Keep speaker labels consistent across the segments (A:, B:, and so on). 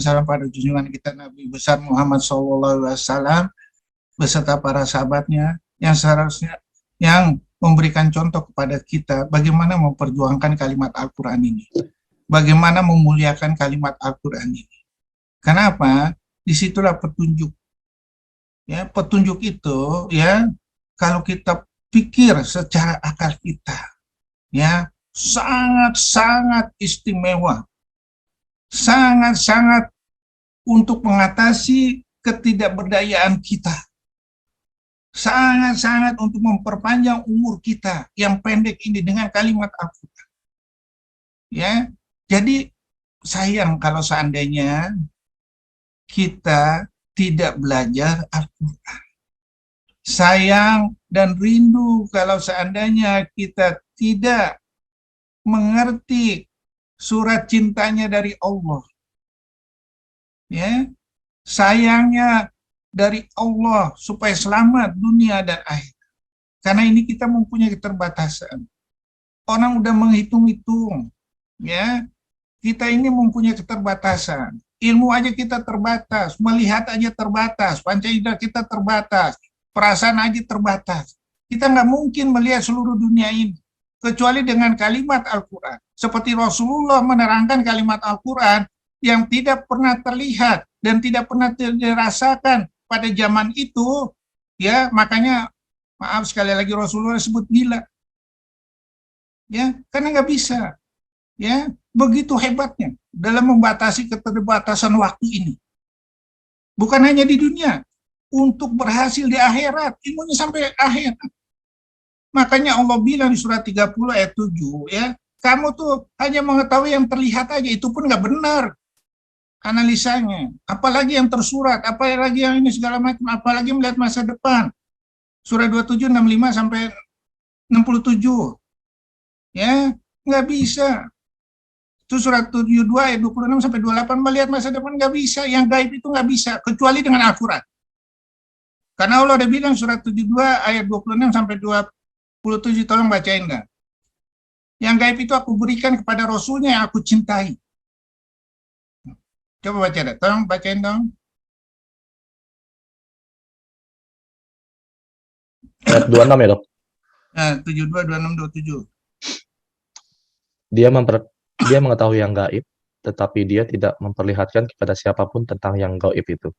A: salam pada junjungan kita Nabi besar Muhammad SAW beserta para sahabatnya yang seharusnya yang memberikan contoh kepada kita bagaimana memperjuangkan kalimat Al-Quran ini, bagaimana memuliakan kalimat Al-Quran ini. Kenapa? Disitulah petunjuk. Ya, petunjuk itu ya kalau kita pikir secara akal kita, ya sangat-sangat istimewa, sangat-sangat untuk mengatasi ketidakberdayaan kita, sangat-sangat untuk memperpanjang umur kita yang pendek ini dengan kalimat Al-Quran. Ya, jadi sayang kalau seandainya kita tidak belajar Al-Quran. Sayang dan rindu kalau seandainya kita tidak mengerti surat cintanya dari Allah. Ya, sayangnya dari Allah supaya selamat dunia dan akhirat. Karena ini kita mempunyai keterbatasan. Orang udah menghitung-hitung, ya. Kita ini mempunyai keterbatasan. Ilmu aja kita terbatas, melihat aja terbatas, panca indera kita terbatas, perasaan aja terbatas. Kita nggak mungkin melihat seluruh dunia ini, kecuali dengan kalimat Al-Quran. Seperti Rasulullah menerangkan kalimat Al-Quran yang tidak pernah terlihat dan tidak pernah dirasakan pada zaman itu, ya makanya maaf sekali lagi Rasulullah sebut gila, ya karena nggak bisa, ya begitu hebatnya dalam membatasi keterbatasan waktu ini. Bukan hanya di dunia, untuk berhasil di akhirat, ilmunya sampai akhirat. Makanya Allah bilang di surat 30 ayat 7, ya, kamu tuh hanya mengetahui yang terlihat aja, itu pun nggak benar analisanya. Apalagi yang tersurat, apalagi yang ini segala macam, apalagi melihat masa depan. Surat 27, 65 sampai 67. Ya, nggak bisa. Itu surat 72 ayat 26 sampai 28 melihat masa depan nggak bisa, yang gaib itu nggak bisa kecuali dengan Al-Quran. Karena Allah udah bilang surat 72 ayat 26 sampai 27, tolong bacain nggak? Yang gaib itu aku berikan kepada Rasulnya yang aku cintai. Coba baca deh, tolong bacain dong.
B: Ayat 26 ya dok?
A: 72, 26, 27.
B: Dia mengetahui yang gaib, tetapi dia tidak memperlihatkan kepada siapapun tentang yang gaib itu,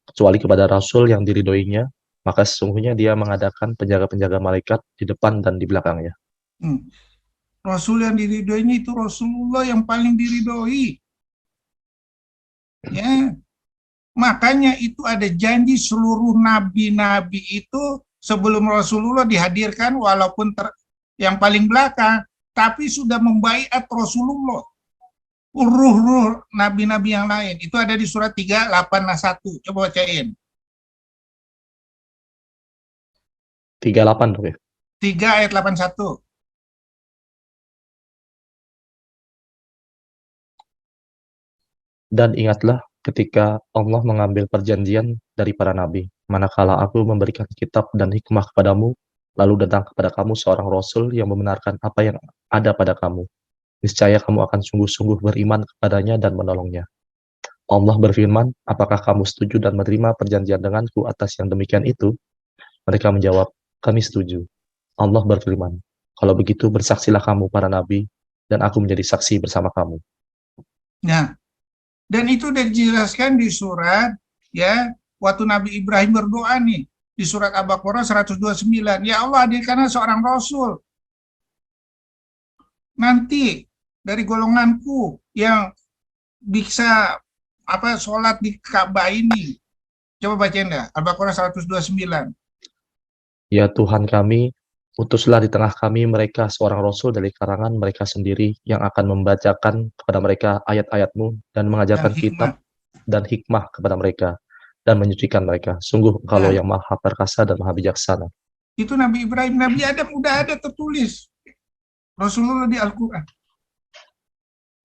B: kecuali kepada Rasul yang diridhoinya, maka sesungguhnya dia mengadakan penjaga-penjaga malaikat di depan dan di belakangnya.
A: Rasul yang diridhoinya itu Rasulullah yang paling diridhoi. Ya, makanya itu ada janji seluruh nabi-nabi itu sebelum Rasulullah dihadirkan walaupun yang paling belakang, tapi sudah membaiat Rasulullah. Ruh-ruh nabi-nabi yang lain itu ada di surat 381. Coba bacain.
B: 38 dok ya.
A: 3 ayat 81.
B: Dan ingatlah ketika Allah mengambil perjanjian dari para nabi, manakala aku memberikan kitab dan hikmah kepadamu, lalu datang kepada kamu seorang Rasul yang membenarkan apa yang ada pada kamu. Niscaya kamu akan sungguh-sungguh beriman kepadanya dan menolongnya. Allah berfirman, apakah kamu setuju dan menerima perjanjian denganku atas yang demikian itu? Mereka menjawab, kami setuju. Allah berfirman, kalau begitu bersaksilah kamu para nabi, dan aku menjadi saksi bersama kamu.
A: Nah, dan itu sudah dijelaskan di surat, ya, waktu Nabi Ibrahim berdoa nih, di surat Al-Baqarah 129. Ya Allah, hadirkanlah seorang Rasul. Nanti dari golonganku yang bisa sholat di Ka'bah ini. Coba bacain dah, Al-Baqarah 129.
B: Ya Tuhan kami, utuslah di tengah kami mereka seorang Rasul dari karangan mereka sendiri yang akan membacakan kepada mereka ayat-ayat-Mu dan mengajarkan kitab dan hikmah kepada mereka dan menyucikan mereka. Sungguh Engkau yang maha perkasa dan maha bijaksana.
A: Itu Nabi Ibrahim, Nabi Adam udah ada tertulis. Rasulullah di Al-Quran.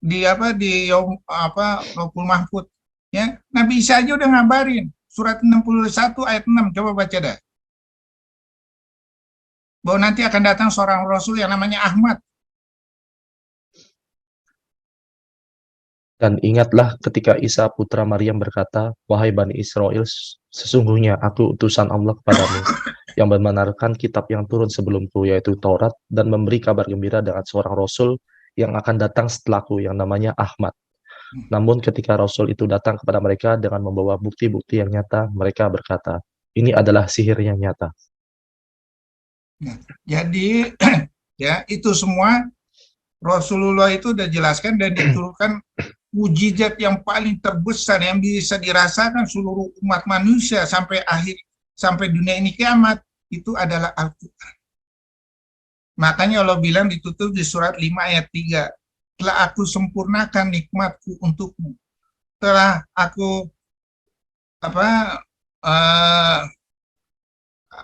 A: Di Lauhul Mahfuz. Ya, Nabi Isa aja udah ngabarin. Surat 61 ayat 6, coba baca dah. Bahwa nanti akan datang seorang Rasul yang namanya Ahmad.
B: Dan ingatlah ketika Isa putra Maryam berkata, "Wahai Bani Israel, sesungguhnya aku utusan Allah kepadamu, yang membenarkan kitab yang turun sebelumku, yaitu Taurat, dan memberi kabar gembira dengan seorang Rasul yang akan datang setelahku, yang namanya Ahmad. Namun ketika Rasul itu datang kepada mereka dengan membawa bukti-bukti yang nyata, mereka berkata, ini adalah sihir yang nyata."
A: Nah, jadi ya itu semua Rasulullah itu udah jelaskan dan diturunkan mujizat yang paling terbesar yang bisa dirasakan seluruh umat manusia sampai dunia ini kiamat itu adalah Al-Quran. Makanya Allah bilang ditutup di surat 5 ayat 3, telah aku sempurnakan nikmatku untukmu, telah aku uh,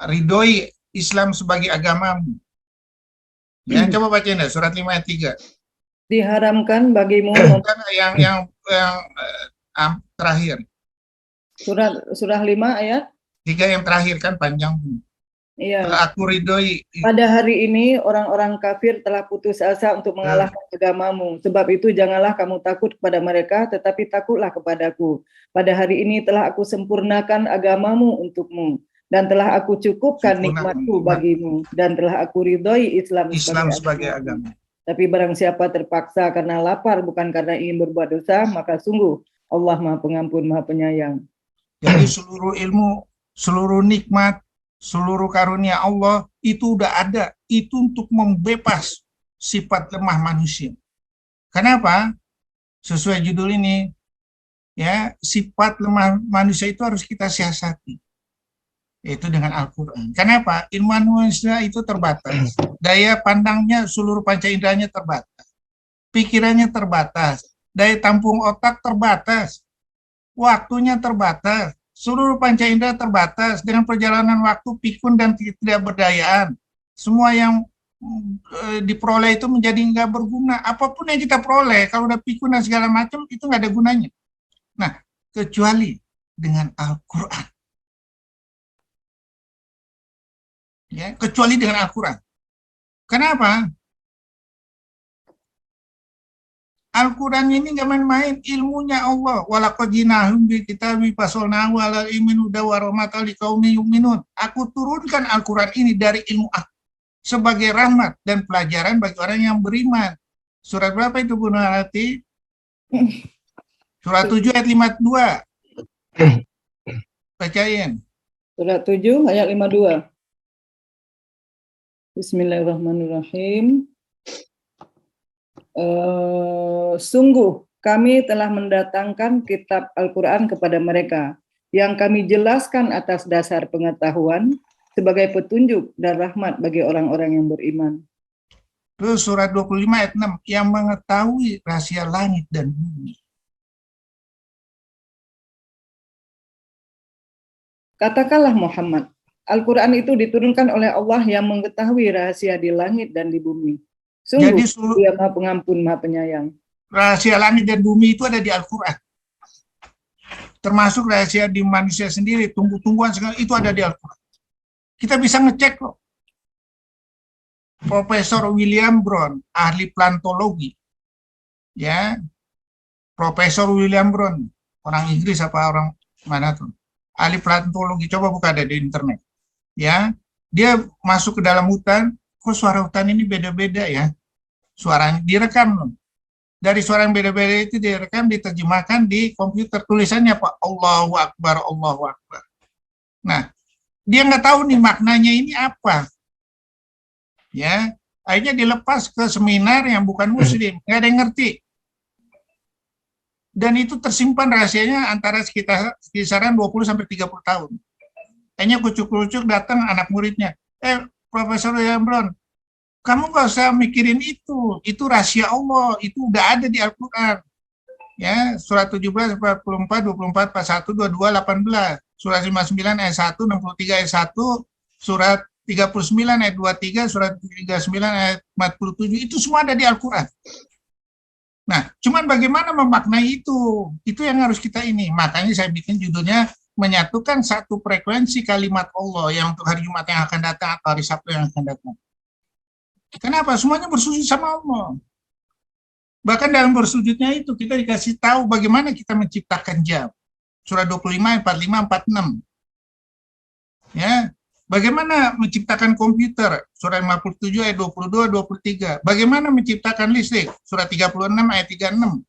A: ridhoi Islam sebagai agamamu. Ya, coba bacain deh surat 5 ayat 3.
C: Diharamkan bagimu
A: yang terakhir.
C: Surah 5 ayat
A: 3 yang terakhir kan panjang.
C: Iya.
A: Aku ridhoi.
C: Pada hari ini orang-orang kafir telah putus asa untuk mengalahkan agamamu. Sebab itu janganlah kamu takut kepada mereka, tetapi takutlah kepadaku. Pada hari ini telah aku sempurnakan agamamu untukmu, dan telah aku cukupkan nikmatku bagimu, dan telah aku ridhoi Islam sebagai agama. Tapi barang siapa terpaksa karena lapar bukan karena ingin berbuat dosa, maka sungguh Allah Maha Pengampun, Maha Penyayang.
A: Jadi seluruh ilmu, seluruh nikmat, seluruh karunia Allah itu udah ada. Itu untuk membebas sifat lemah manusia. Kenapa? Sesuai judul ini, ya, sifat lemah manusia itu harus kita siasati. Yaitu dengan Al-Quran. Kenapa? Ilmu manusia itu terbatas. Daya pandangnya, seluruh panca inderanya terbatas. Pikirannya terbatas. Daya tampung otak terbatas. Waktunya terbatas. Seluruh panca indera terbatas. Dengan perjalanan waktu, pikun dan tidak berdayaan. Semua yang diperoleh itu menjadi nggak berguna. Apapun yang kita peroleh, kalau udah pikun dan segala macam, itu nggak ada gunanya. Nah, kecuali dengan Al-Quran. Ya, kecuali dengan Al-Quran. Kenapa? Al-Quran ini nggak main-main, ilmunya Allah. Walaqad jinahum bi kitabi fasolnahu ala ilmin huda wa rahmatan liqaumin yu'minun. Aku turunkan Al-Quran ini dari ilmu aku sebagai rahmat dan pelajaran bagi orang yang beriman. Surat berapa itu Bu Narati? Surat 7 ayat 52. Bacain.
C: Surat 7 ayat 52. Bismillahirrahmanirrahim. Sungguh kami telah mendatangkan kitab Al-Quran kepada mereka yang kami jelaskan atas dasar pengetahuan sebagai petunjuk dan rahmat bagi orang-orang yang beriman.
A: Terus surat 25 ayat 6, yang mengetahui rahasia langit dan bumi.
C: Katakanlah Muhammad, Al-Quran itu diturunkan oleh Allah yang mengetahui rahasia di langit dan di bumi. Sungguh,
A: Jadi
C: Dia Maha Pengampun, Maha Penyayang.
A: Rahasia langit dan bumi itu ada di Al-Quran. Termasuk rahasia di manusia sendiri, tumbuh-tumbuhan segala itu ada di Al-Quran. Kita bisa ngecek loh. Profesor William Brown, ahli plantologi, ya, Profesor William Brown, orang Inggris apa orang mana tuh, ahli plantologi, coba buka ada di internet, ya, dia masuk ke dalam hutan, kok suara hutan ini beda-beda ya, suaranya direkam loh. Dari suara yang beda-beda itu direkam, diterjemahkan di komputer, tulisannya apa? Allahu Akbar, Allahu Akbar. Nah, dia nggak tahu nih maknanya ini apa. Ya, akhirnya dilepas ke seminar yang bukan muslim, nggak ada yang ngerti. Dan itu tersimpan rahasianya antara kisaran 20 sampai 30 tahun. Akhirnya kucuk-kucuk datang anak muridnya. Profesor William Brown, kamu nggak usah mikirin itu rahasia Allah, itu udah ada di Al-Quran. Ya, surat 17, 44, 24, 41, 22, 18, surat 59 ayat 1, 63 ayat 1, surat 39 ayat 23, surat 39 ayat 47, itu semua ada di Al-Quran. Nah, cuman bagaimana memaknai itu yang harus kita ini. Makanya saya bikin judulnya menyatukan satu frekuensi kalimat Allah yang untuk hari Jumat yang akan datang atau hari Sabtu yang akan datang. Kenapa? Semuanya bersujud sama Allah. Bahkan dalam bersujudnya itu kita dikasih tahu bagaimana kita menciptakan jam. Surah 25, 45, 46. Ya, bagaimana menciptakan komputer? Surah 57 ayat 22, 23. Bagaimana menciptakan listrik? Surah 36 ayat 36.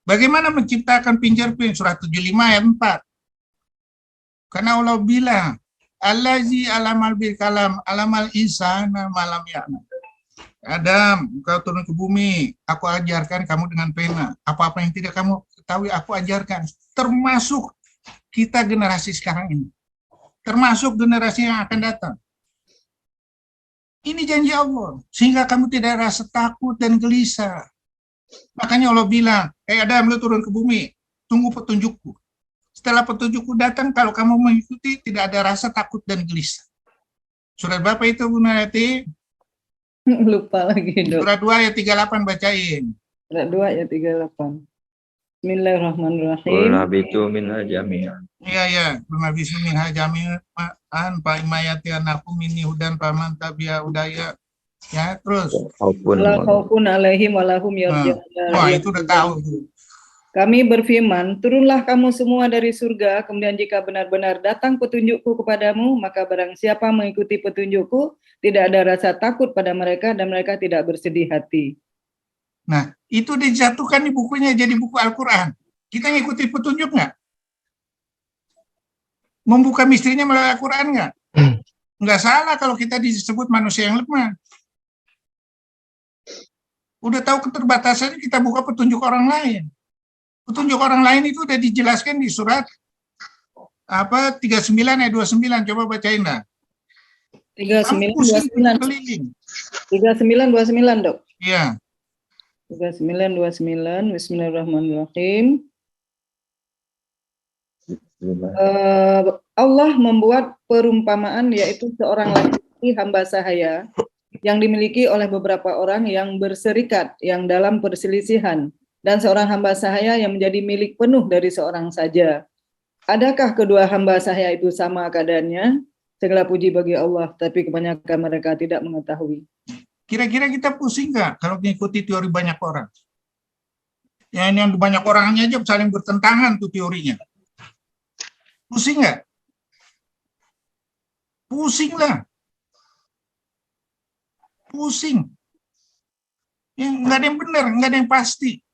A: Bagaimana menciptakan fingerprint? Surah 75 ayat 4. Karena Allah bilang, Allazi alamal bil kalam, alamal insana malam ya'lam. Adam, kau turun ke bumi, aku ajarkan kamu dengan pena. Apa-apa yang tidak kamu ketahui, aku ajarkan. Termasuk kita generasi sekarang ini. Termasuk generasi yang akan datang. Ini janji Allah, sehingga kamu tidak rasa takut dan gelisah. Makanya Allah bilang, Adam, lu turun ke bumi, tunggu petunjukku. Setelah petunjukku datang, kalau kamu mengikuti, tidak ada rasa takut dan gelisah. Surat berapa itu, Bu Nayati?
C: Lupa lagi, Dok.
A: Surat 2 ayat 38, bacain.
C: Surat 2 ayat 38. Bismillahirrahmanirrahim.
D: Qul habitu minha jami'an.
A: Iya, Nabi Suminha Jami'an, Pak Imayati Anakum ini Hudan Paman Tabia Udaya. Ya, terus.
C: La khaufun alaihim walahum yarja'un.
A: Wah, itu udah tahu.
C: Kami berfirman, turunlah kamu semua dari surga, kemudian jika benar-benar datang petunjukku kepadamu, maka barang siapa mengikuti petunjukku, tidak ada rasa takut pada mereka dan mereka tidak bersedih hati.
A: Nah, itu dijatuhkan di bukunya jadi buku Al-Quran. Kita ngikuti petunjuk nggak? Membuka misterinya melalui Al-Quran nggak? Nggak salah kalau kita disebut manusia yang lemah. Udah tahu keterbatasannya, kita buka petunjuk orang lain. Petunjuk orang lain itu udah dijelaskan di surat 39 ayat 29. Coba bacain lah.
C: 3929. 3929, Dok.
A: Iya.
C: 3929. Bismillahirrahmanirrahim. Allah membuat perumpamaan, yaitu seorang laki-laki hamba sahaya yang dimiliki oleh beberapa orang yang berserikat yang dalam perselisihan, dan seorang hamba sahaya yang menjadi milik penuh dari seorang saja. Adakah kedua hamba sahaya itu sama keadaannya? Segala puji bagi Allah, tapi kebanyakan mereka tidak mengetahui.
A: Kira-kira kita pusing nggak kalau mengikuti teori banyak orang? Ya, yang banyak orangnya aja saling bertentangan tuh teorinya. Pusing nggak? Pusing lah. Pusing. Ya, nggak ada yang benar, nggak ada yang pasti.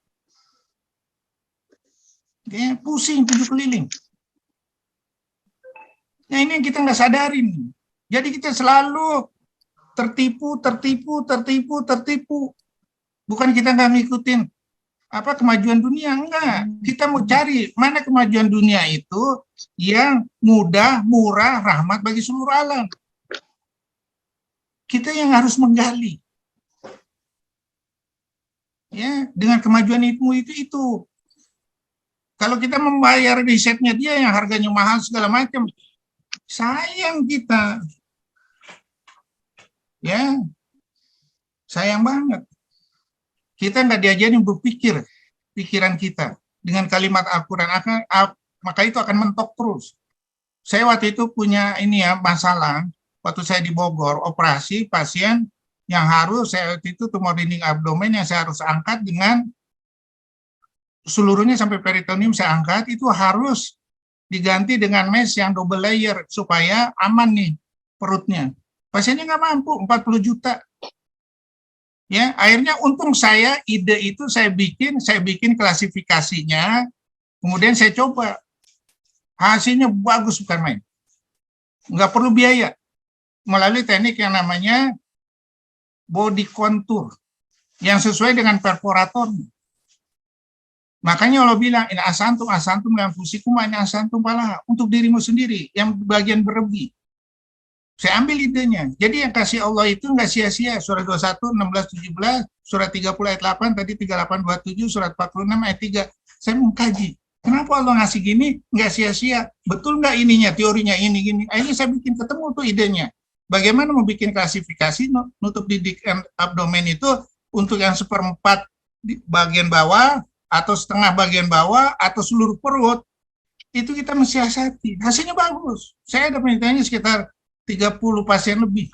A: Ya, pusing tujuh keliling. Nah, ini yang kita nggak sadarin. Jadi kita selalu tertipu. Bukan kita nggak ngikutin kemajuan dunia, enggak. Kita mau cari mana kemajuan dunia itu yang mudah, murah, rahmat bagi seluruh alam. Kita yang harus menggali. Ya, dengan kemajuan ilmu itu. Kalau kita membayar risetnya dia yang harganya mahal segala macam, sayang kita. Ya, sayang banget. Kita nggak diajarin berpikir, pikiran kita. Dengan kalimat Al-Quran, maka itu akan mentok terus. Saya waktu itu punya masalah, waktu saya di Bogor, operasi pasien yang harus, saya waktu itu tumor dinding abdomen yang saya harus angkat dengan seluruhnya sampai peritoneum saya angkat, itu harus diganti dengan mesh yang double layer supaya aman nih perutnya. Pasiennya nggak mampu, 40 juta. Ya, akhirnya untung ide itu saya bikin klasifikasinya, kemudian saya coba. Hasilnya bagus, bukan main. Nggak perlu biaya. Melalui teknik yang namanya body contour, yang sesuai dengan perforatornya. Makanya Allah bilang, ini asantum yang fusikum, ini asantum pala, untuk dirimu sendiri, yang bagian berlebih. Saya ambil idenya. Jadi yang kasih Allah itu nggak sia-sia. Surah 21, 16, 17, surah 30 ayat 8, tadi 38, 27, surat 46 ayat 3. Saya mengkaji. Kenapa Allah ngasih gini? Nggak sia-sia. Betul nggak ininya, teorinya ini, gini. Akhirnya saya bikin ketemu tuh idenya. Bagaimana mau bikin klasifikasi nutup didik abdomen itu untuk yang seperempat di bagian bawah, atau setengah bagian bawah, atau seluruh perut. Itu kita mensiasati. Hasilnya bagus. Saya ada penelitiannya sekitar 30 pasien lebih.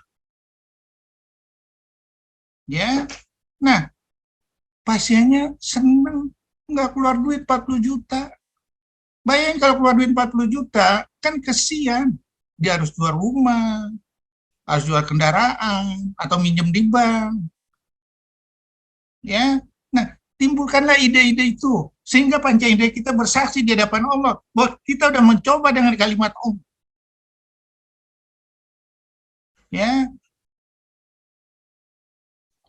A: Ya. Nah, pasiennya senang, nggak keluar duit 40 juta. Bayangin kalau keluar duit 40 juta, kan kesian. Dia harus jual rumah, harus jual kendaraan, atau minjem di bank. Ya, nah timbulkanlah ide-ide itu sehingga panca indera kita bersaksi di hadapan Allah bahwa kita sudah mencoba dengan kalimat Allah. Ya,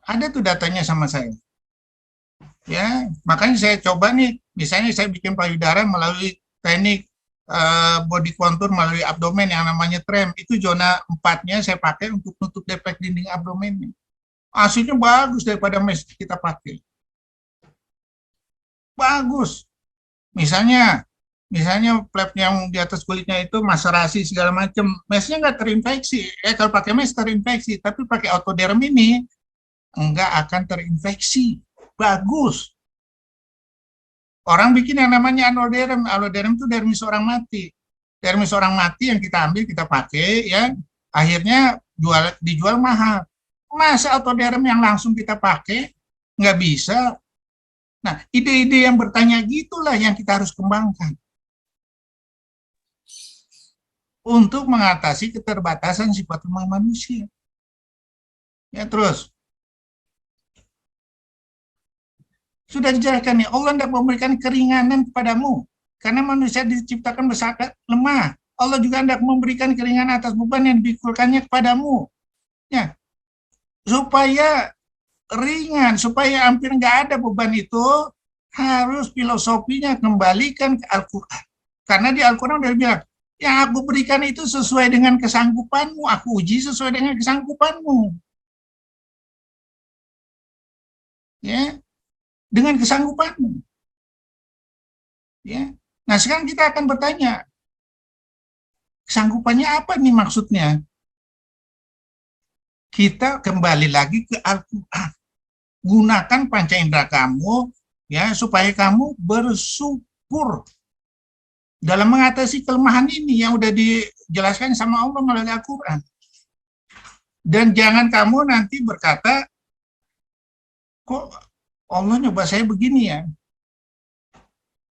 A: ada tuh datanya sama saya. Ya, makanya saya coba nih, misalnya saya bikin payudara melalui teknik body contour melalui abdomen yang namanya TREM. Itu zona 4-nya saya pakai untuk nutup defek dinding abdomen. Hasilnya bagus daripada mesh kita pakai. Bagus. Misalnya flap yang di atas kulitnya itu maserasi segala macam, meshnya nggak terinfeksi. Kalau pakai mesh terinfeksi, tapi pakai autoderm ini nggak akan terinfeksi. Bagus. Orang bikin yang namanya alloderm. Alloderm itu dermis orang mati. Dermis orang mati yang kita ambil, kita pakai, ya. Akhirnya dijual mahal. Masa autoderm yang langsung kita pakai nggak bisa. Nah, ide-ide yang bertanya gitulah yang kita harus kembangkan untuk mengatasi keterbatasan sifat lemah manusia. Ya, terus sudah dijelaskan nih, Allah tidak memberikan keringanan kepadamu karena manusia diciptakan bersakat lemah. Allah juga hendak memberikan keringanan atas beban yang dipikulkannya kepadamu. Ya, supaya ringan, supaya hampir nggak ada beban itu, harus filosofinya kembalikan ke Al-Quran. Karena di Al-Quran udah bilang, yang aku berikan itu sesuai dengan kesanggupanmu, aku uji sesuai dengan kesanggupanmu. Ya, dengan kesanggupanmu. Ya. Nah, sekarang kita akan bertanya, kesanggupannya apa nih maksudnya? Kita kembali lagi ke Al-Quran. Gunakan panca indera kamu ya supaya kamu bersyukur dalam mengatasi kelemahan ini yang udah dijelaskan sama Allah melalui Al-Quran. Dan jangan kamu nanti berkata, kok Allah nyoba saya begini ya?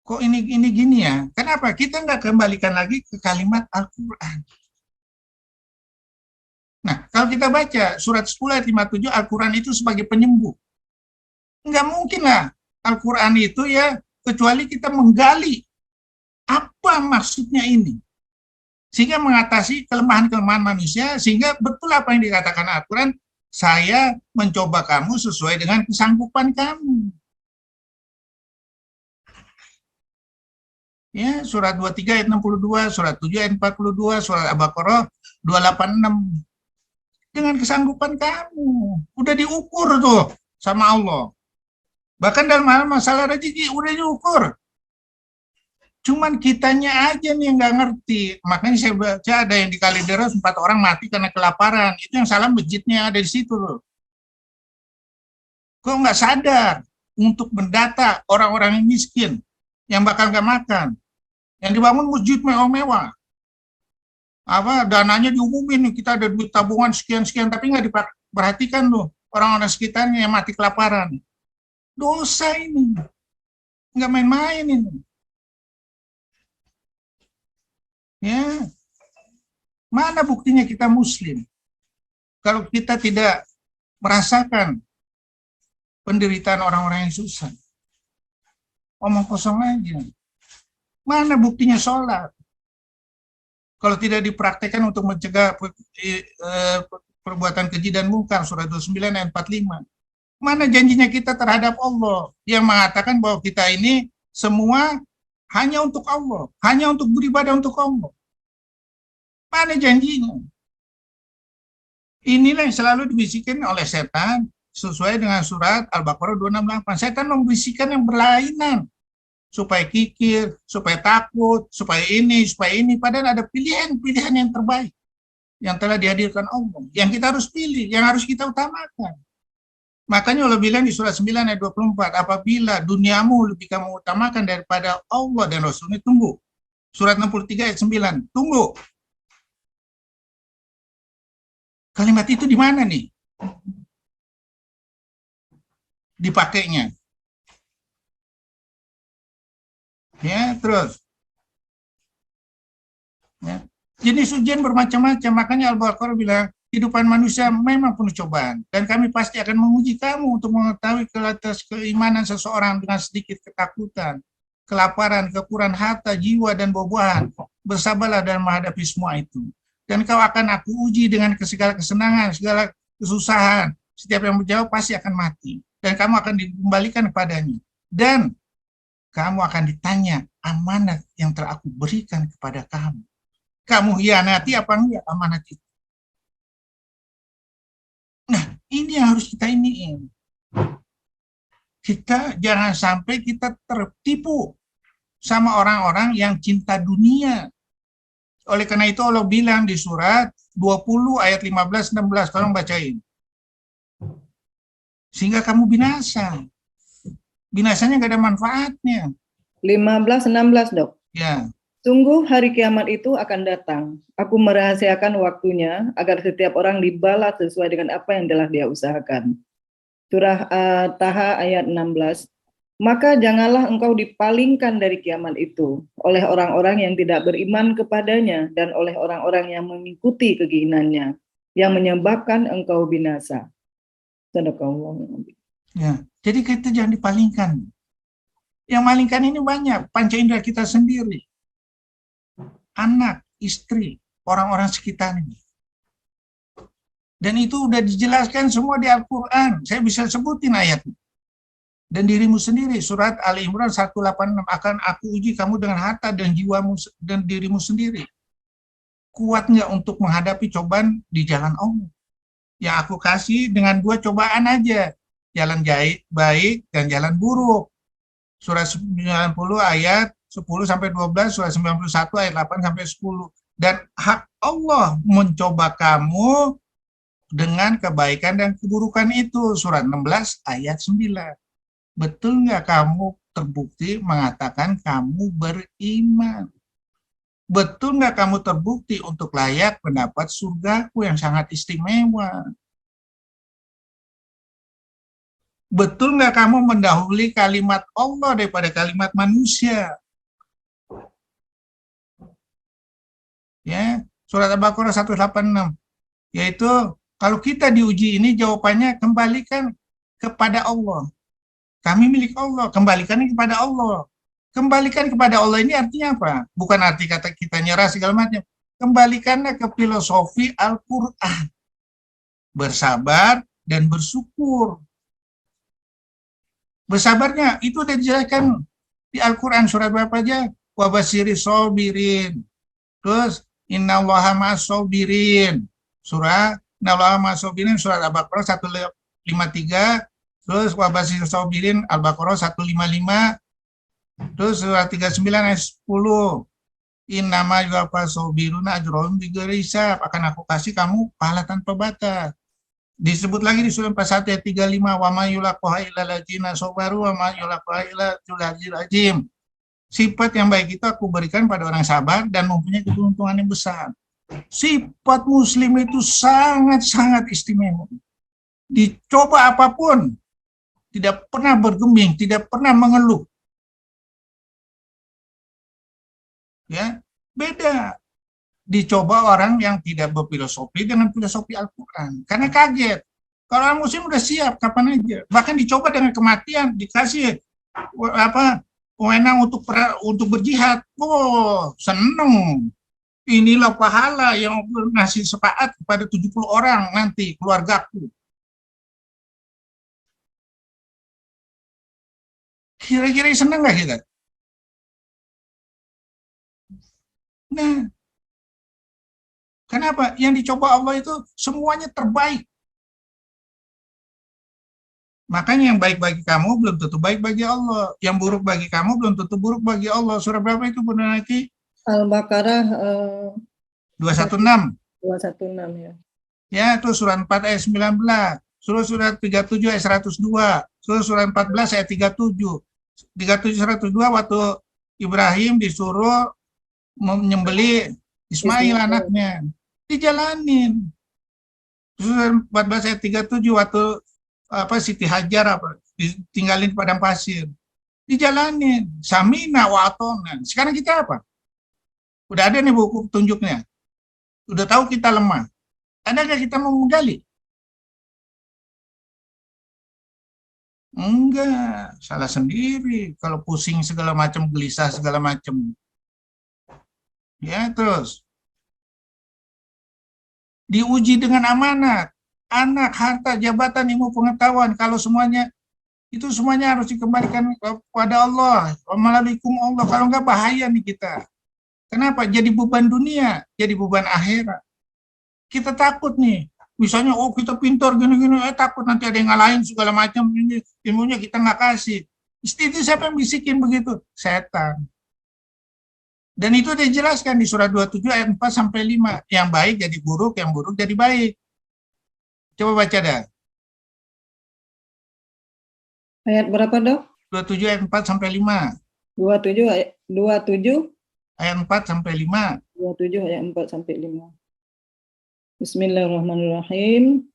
A: Kok ini gini ya? Kenapa? Kita nggak kembalikan lagi ke kalimat Al-Quran. Nah, kalau kita baca surat 10 ayat 57, Al-Quran itu sebagai penyembuh. Nggak mungkin lah Al-Quran itu ya, kecuali kita menggali apa maksudnya ini. Sehingga mengatasi kelemahan-kelemahan manusia, sehingga betul apa yang dikatakan Al-Quran, saya mencoba kamu sesuai dengan kesanggupan kamu. Ya, surat 23 ayat 62, surat 7 ayat 42, surat Al-Baqarah 286. Dengan kesanggupan kamu. Udah diukur tuh sama Allah. Bahkan dalam hal masalah rezeki udah diukur. Cuman kitanya aja nih yang nggak ngerti. Makanya saya baca ada yang di Kalideres 4 orang mati karena kelaparan. Itu yang salah masjidnya ada di situ loh. Kok nggak sadar untuk mendata orang-orang yang miskin, yang bakal nggak makan. Yang dibangun masjid mewah-mewah. Dananya diumumin, kita ada duit tabungan sekian-sekian, tapi nggak diperhatikan loh orang-orang sekitarnya yang mati kelaparan. Dosa ini, nggak main-main ini. Ya, mana buktinya kita Muslim? Kalau kita tidak merasakan penderitaan orang-orang yang susah, omong kosong aja. Mana buktinya sholat? Kalau tidak dipraktekkan untuk mencegah perbuatan keji dan mungkar, surat 29 ayat 45. Mana janjinya kita terhadap Allah yang mengatakan bahwa kita ini semua hanya untuk Allah, hanya untuk beribadah untuk Allah. Mana janjinya? Inilah yang selalu dibisikkan oleh setan sesuai dengan surat Al-Baqarah 268. Setan membisikkan yang berlainan. Supaya kikir, supaya takut, supaya ini. Padahal ada pilihan-pilihan yang terbaik yang telah dihadirkan Allah. Yang kita harus pilih, yang harus kita utamakan. Makanya Allah bilang di surat 9 ayat 24, apabila duniamu lebih kamu utamakan daripada Allah dan Rasulnya, tunggu. Surat 63 ayat 9, tunggu. Kalimat itu di mana nih? Dipakainya. Ya, terus. Ya. Jenis ujian bermacam-macam, makanya Al-Baqarah bilang, kehidupan manusia memang penuh cobaan, dan kami pasti akan menguji kamu untuk mengetahui atas keimanan seseorang dengan sedikit ketakutan, kelaparan, kekurangan harta, jiwa, dan buah-buahan. Bersabarlah dalam menghadapi semua itu. Dan kau akan aku uji dengan segala kesenangan, segala kesusahan. Setiap yang menjawab pasti akan mati. Dan kamu akan dikembalikan kepadanya. Dan kamu akan ditanya amanat yang telah aku berikan kepada kamu. Kamu hianati apa enggak amanat itu? Nah, ini yang harus kita iniin. Kita jangan sampai kita tertipu sama orang-orang yang cinta dunia. Oleh karena itu Allah bilang di surat 20 ayat 15-16, tolong bacain. Sehingga kamu binasa. Binasanya nggak ada manfaatnya.
C: 15-16, Dok.
A: Ya,
C: Sungguh hari kiamat itu akan datang. Aku merahasiakan waktunya agar setiap orang dibalas sesuai dengan apa yang telah dia usahakan. Surah Taha ayat 16. Maka janganlah engkau dipalingkan dari kiamat itu oleh orang-orang yang tidak beriman kepadanya dan oleh orang-orang yang mengikuti keinginannya yang menyebabkan engkau binasa. Sadaqallah.
A: ya. Jadi kita jangan dipalingkan. Yang malingkan ini banyak, panca indera kita sendiri. Anak, istri, orang-orang sekitar ini. Dan itu udah dijelaskan semua di Al-Quran. Saya bisa sebutin ayatnya. Dan dirimu sendiri, surat Ali Imran 186, akan aku uji kamu dengan harta dan jiwamu dan dirimu sendiri. Kuat nggak untuk menghadapi cobaan di jalan Allah? Yang aku kasih dengan 2 cobaan aja. Jalan baik dan jalan buruk. Surat 90 ayat 10-12, surat 91 ayat 8-10. Dan hak Allah mencoba kamu dengan kebaikan dan keburukan itu. Surat 16 ayat 9. Betul nggak kamu terbukti mengatakan kamu beriman? Betul nggak kamu terbukti untuk layak mendapat surgaku yang sangat istimewa? Betul nggak kamu mendahului kalimat Allah daripada kalimat manusia? Ya, surat Al-Baqarah 186. Yaitu kalau kita diuji ini jawabannya kembalikan kepada Allah. Kami milik Allah, kembalikan kepada Allah. Kembalikan kepada Allah ini artinya apa? Bukan arti kata kita nyerah segala macam. Kembalikanlah ke filosofi Al-Quran. Bersabar dan bersyukur. Bersabarnya itu sudah dijelaskan di Al-Quran surat berapa aja? Wa basyiri sabirin. Terus innallaha ma'as sabirin. Surah innallaha ma'as sabirin surat Al-Baqarah 153. Terus wa basyiri sabirin Al-Baqarah 155. Terus surat 39 ayat 10. Innama yuwaffas sabiruna ajrahum bighairi hisab. Akan aku kasih kamu pahala tanpa batas. Disebut lagi di surat 41 ayat 35, wa ma yulaqaha illal ladzina sabaru wa ma yulaqaha illa dzul azim. Sifat yang baik itu aku berikan pada orang sabar dan mempunyai keberuntungan yang besar. Sifat muslim itu sangat-sangat istimewa. Dicoba apapun, tidak pernah bergeming, tidak pernah mengeluh. Ya, beda. Dicoba orang yang tidak berfilosofi dengan filosofi Al-Quran. Karena kaget. Kalau orang muslim udah siap kapan aja. Bahkan dicoba dengan kematian, dikasih wewenang untuk berjihad. Oh, seneng. Inilah pahala yang ngasih syafaat kepada 70 orang nanti keluargaku. Kira-kira seneng nggak kita? Nah, kenapa? Yang dicoba Allah itu semuanya terbaik. Makanya yang baik bagi kamu belum tentu baik bagi Allah. Yang buruk bagi kamu belum tentu buruk bagi Allah. Surah berapa itu Bunda Naki?
C: Al-Baqarah
A: 216.
C: 216 ya.
A: Ya, itu surah 4 ayat 19. Surat 37 ayat 102. Surat 14 ayat 37. 37 102 waktu Ibrahim disuruh menyembelih Ismail anaknya, dijalanin. Surat 14 ayat 37 waktu Siti Hajar ditinggalin di padang pasir. dijalanin. Samina wa atona. Sekarang kita apa? Udah ada nih buku petunjuknya. Udah tahu kita lemah. Adakah kita mau menggali? Enggak, salah sendiri. Kalau pusing segala macam, gelisah segala macam. Ya, terus diuji dengan amanat, anak, harta, jabatan, ilmu pengetahuan. Kalau semuanya itu semuanya harus dikembalikan kepada Allah, melalui hukum Allah. Kalau enggak bahaya nih kita. Kenapa? Jadi beban dunia, jadi beban akhirat. Kita takut nih. Misalnya, oh kita pintar gini-gini, takut nanti ada yang ngalahin segala macam, ini ilmunya kita nggak kasih. Itu siapa yang bisikin begitu? Setan. Dan itu dijelaskan di surat 27 ayat 4 sampai 5. Yang baik jadi buruk, yang buruk jadi baik. Coba baca dah.
C: Ayat berapa, Dok?
A: 27 ayat 4 sampai 5.
C: 27 ayat 27
A: Ayat 4 sampai 5.
C: 27 ayat 4 sampai 5. Bismillahirrahmanirrahim.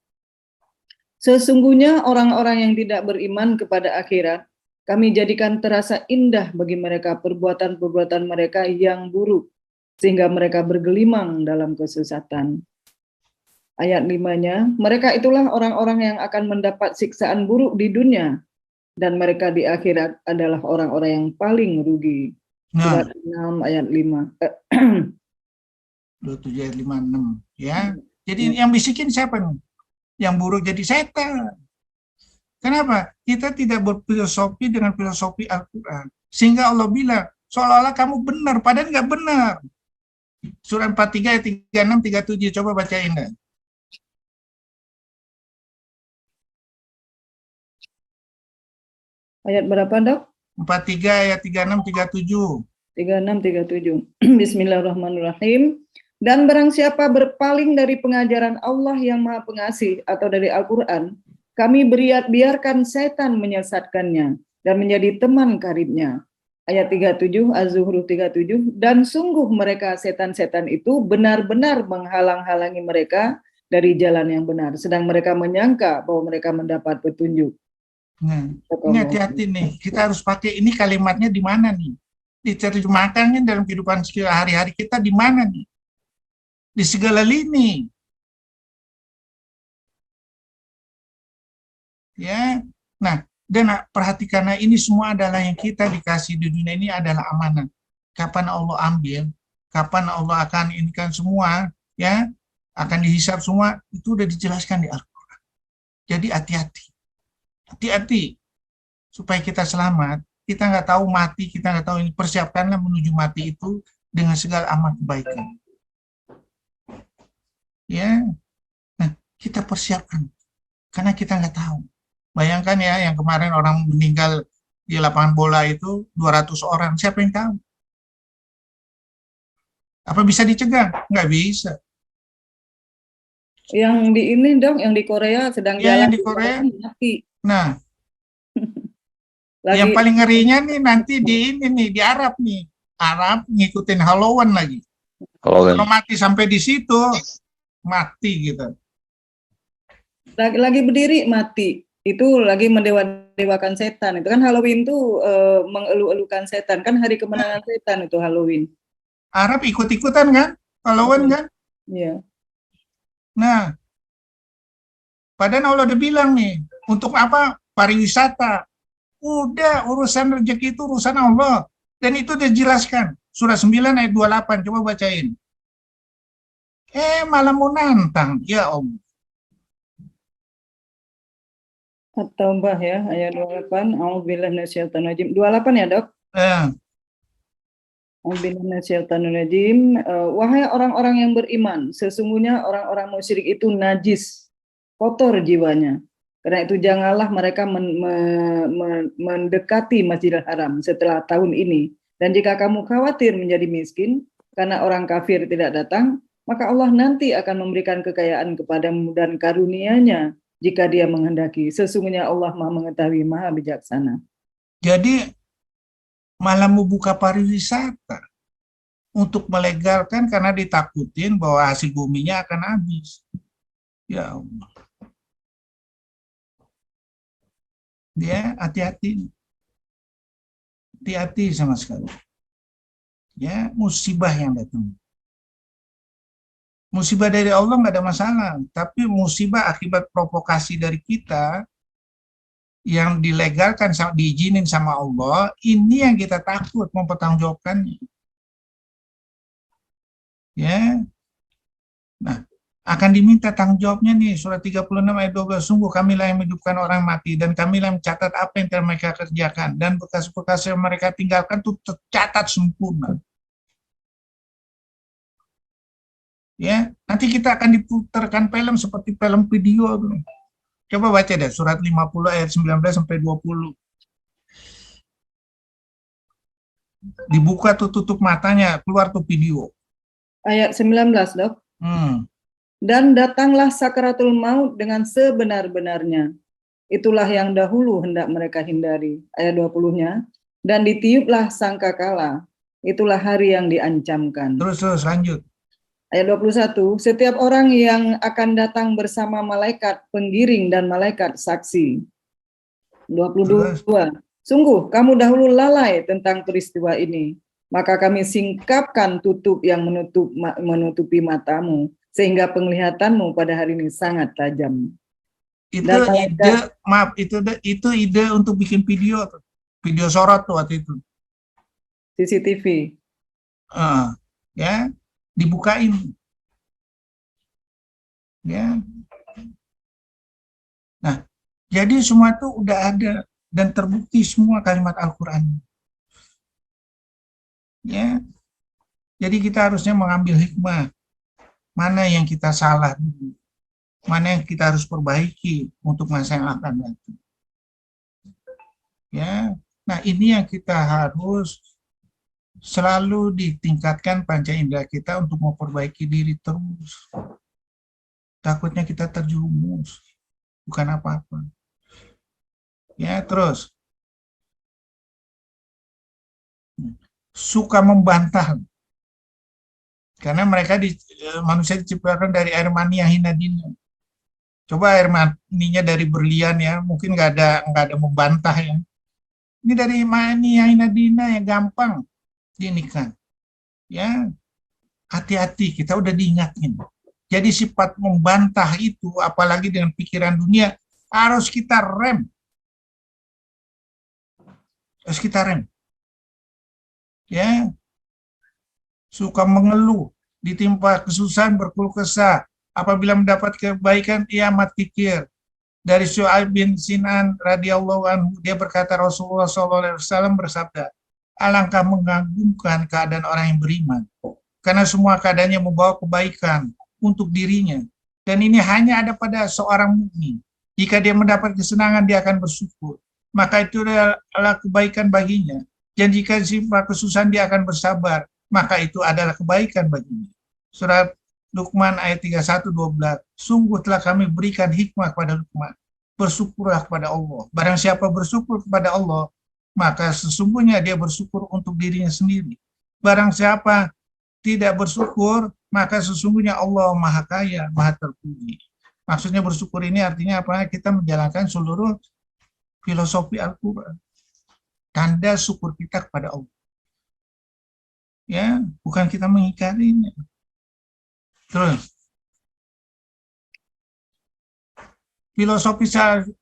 C: Sesungguhnya orang-orang yang tidak beriman kepada akhirat, kami jadikan terasa indah bagi mereka perbuatan-perbuatan mereka yang buruk, sehingga mereka bergelimang dalam kesesatan. Ayat 5-nya, mereka itulah orang-orang yang akan mendapat siksaan buruk di dunia, dan mereka di akhirat adalah orang-orang yang paling rugi.
A: Nah,
C: Surat 6 ayat 5.
A: 27 ayat 5, 6. Ya. Jadi yang bisikin siapa nih? Yang buruk jadi setan. Kenapa? Kita tidak berfilosofi dengan filosofi Al-Quran. Sehingga Allah bilang, seolah-olah kamu benar, padahal nggak benar. Surat 43 ayat 36, 37, coba bacain dah.
C: Ayat berapa, Dok?
A: 43 ayat 36, 37.
C: 36, 37. Bismillahirrahmanirrahim. Dan barang siapa berpaling dari pengajaran Allah yang Maha Pengasih atau dari Al-Quran, kami biarkan setan menyesatkannya dan menjadi teman karibnya. Ayat 37, Az-Zuhruf 37, dan sungguh mereka setan-setan itu benar-benar menghalang-halangi mereka dari jalan yang benar, sedang mereka menyangka bahwa mereka mendapat petunjuk.
A: Nah, ini hati-hati nih, kita harus pakai ini kalimatnya di mana nih? Diterjemahkannya dalam kehidupan sehari-hari kita di mana nih? Di segala lini. Ya. Nah, dan perhatikan, ini semua adalah yang kita dikasih di dunia ini adalah amanah. Kapan Allah ambil, kapan Allah akan inikan semua, ya, akan dihisab semua, itu udah dijelaskan di Al-Quran. Jadi hati-hati. Hati-hati supaya kita selamat. Kita nggak tahu mati, kita nggak tahu ini. Persiapkanlah menuju mati itu dengan segala amal kebaikan. Ya, nah kita persiapkan karena kita nggak tahu. Bayangkan ya, yang kemarin orang meninggal di lapangan bola itu 200 orang, siapa yang tahu? Apa bisa dicegah? Nggak bisa.
C: Yang di ini, Dok, yang di Korea sedang
A: Ya,
C: jalan
A: yang di Korea.
C: mati.
A: Nah,
C: Lagi,
A: yang paling ngerinya nih nanti di ini nih, di Arab nih. Arab ngikutin Halloween lagi.
D: Kalau
A: Kalau mati sampai di situ, mati gitu.
C: lagi berdiri mati. Itu lagi mendewa-dewakan setan. Itu kan Halloween tuh mengelu-elukan setan. Kan hari kemenangan setan itu Halloween.
A: Arab ikut-ikutan kan? Halloween kan?
C: Iya.
A: Nah, padahal Allah udah bilang nih, untuk apa? Pariwisata. Udah, urusan rezeki itu urusan Allah. Dan itu udah dijelaskan. Surah 9 ayat 28, coba bacain. Malah mau nantang, ya Allah.
C: At-Taubah ya, ayat 28. A'udzubillahi minasyaitonir rajim. 28 ya, Dok? A'udzubillahi minasyaitonir rajim. Wahai orang-orang yang beriman, sesungguhnya orang-orang musyrik itu najis, kotor jiwanya. Karena itu janganlah mereka mendekati Masjidil Haram setelah tahun ini. Dan jika kamu khawatir menjadi miskin karena orang kafir tidak datang, maka Allah nanti akan memberikan kekayaan kepadamu dan karunia-Nya jika Dia menghendaki. Sesungguhnya Allah Maha mengetahui, Maha bijaksana.
A: Jadi malah membuka pariwisata untuk melegalkan karena ditakutin bahwa hasil buminya akan habis. Ya Allah. Ya, hati-hati. Hati-hati sama sekali. Ya, musibah yang datang. Musibah dari Allah nggak ada masalah, tapi musibah akibat provokasi dari kita yang dilegalkan, diizinin sama Allah, ini yang kita takut mempertanggungjawabkannya. Ya, nah akan diminta tanggung jawabnya nih, surat 36 ayat 12, sungguh kamilah yang menghidupkan orang mati, dan kamilah yang mencatat apa yang telah mereka kerjakan, dan bekas-bekas yang mereka tinggalkan itu tercatat sempurna. Ya, nanti kita akan diputarkan film seperti film video. Coba baca deh surat 50 ayat 19 sampai 20. Dibuka tuh tutup matanya, keluar tuh video.
C: Ayat 19, Dok. Dan datanglah sakaratul maut dengan sebenar-benarnya. Itulah yang dahulu hendak mereka hindari. Ayat 20-nya. Dan ditiuplah sangkakala. Itulah hari yang diancamkan.
A: Terus lanjut.
C: Ayat 21, setiap orang yang akan datang bersama malaikat penggiring dan malaikat saksi. 22, sungguh kamu dahulu lalai tentang peristiwa ini, maka kami singkapkan tutup yang menutupi matamu, sehingga penglihatanmu pada hari ini sangat tajam.
A: Itu ide untuk bikin video tuh. Video sorot tuh waktu itu.
C: CCTV.
A: Ya, dibukain. Ya. Nah, jadi semua itu udah ada dan terbukti semua kalimat Al-Qur'an. Ya. Jadi kita harusnya mengambil hikmah. Mana yang kita salah dulu. Mana yang kita harus perbaiki untuk masa yang akan datang. Ya. Nah, ini yang kita harus selalu ditingkatkan panca indera kita untuk memperbaiki diri terus. Takutnya kita terjerumus, bukan apa-apa. Ya, terus. Suka membantah. Karena mereka manusia diciptakan dari air mani yang hina dina. Coba air maninya dari berlian ya, mungkin nggak ada membantah ya. Ini dari mani yang hina dina yang gampang dinikah. Ya, hati-hati, kita udah diingatin. Jadi sifat membantah itu, apalagi dengan pikiran dunia, harus kita rem. Harus kita rem. Ya, suka mengeluh, ditimpa kesusahan, berkeluh kesah. Apabila mendapat kebaikan, ia amat kikir. Dari Syu'aib bin Sinan radhiyallahu anhu, dia berkata Rasulullah SAW bersabda, alangkah mengagumkan keadaan orang yang beriman, karena semua keadaannya membawa kebaikan untuk dirinya, dan ini hanya ada pada seorang mukmin. Jika dia mendapat kesenangan, dia akan bersyukur, maka itu adalah kebaikan baginya. Dan jika ditimpa kesusahan, dia akan bersabar, maka itu adalah kebaikan baginya. Surat Luqman ayat 31-12. Sungguh telah kami berikan hikmah kepada Luqman. Bersyukurlah kepada Allah. Barang siapa bersyukur kepada Allah, maka sesungguhnya dia bersyukur untuk dirinya sendiri. Barang siapa tidak bersyukur, maka sesungguhnya Allah Maha Kaya, Maha Terpuji. Maksudnya bersyukur ini artinya apa? Kita menjalankan seluruh filosofi Al-Quran. Tanda syukur kita kepada Allah. Ya, bukan kita mengingkarinya. Terus, filosofi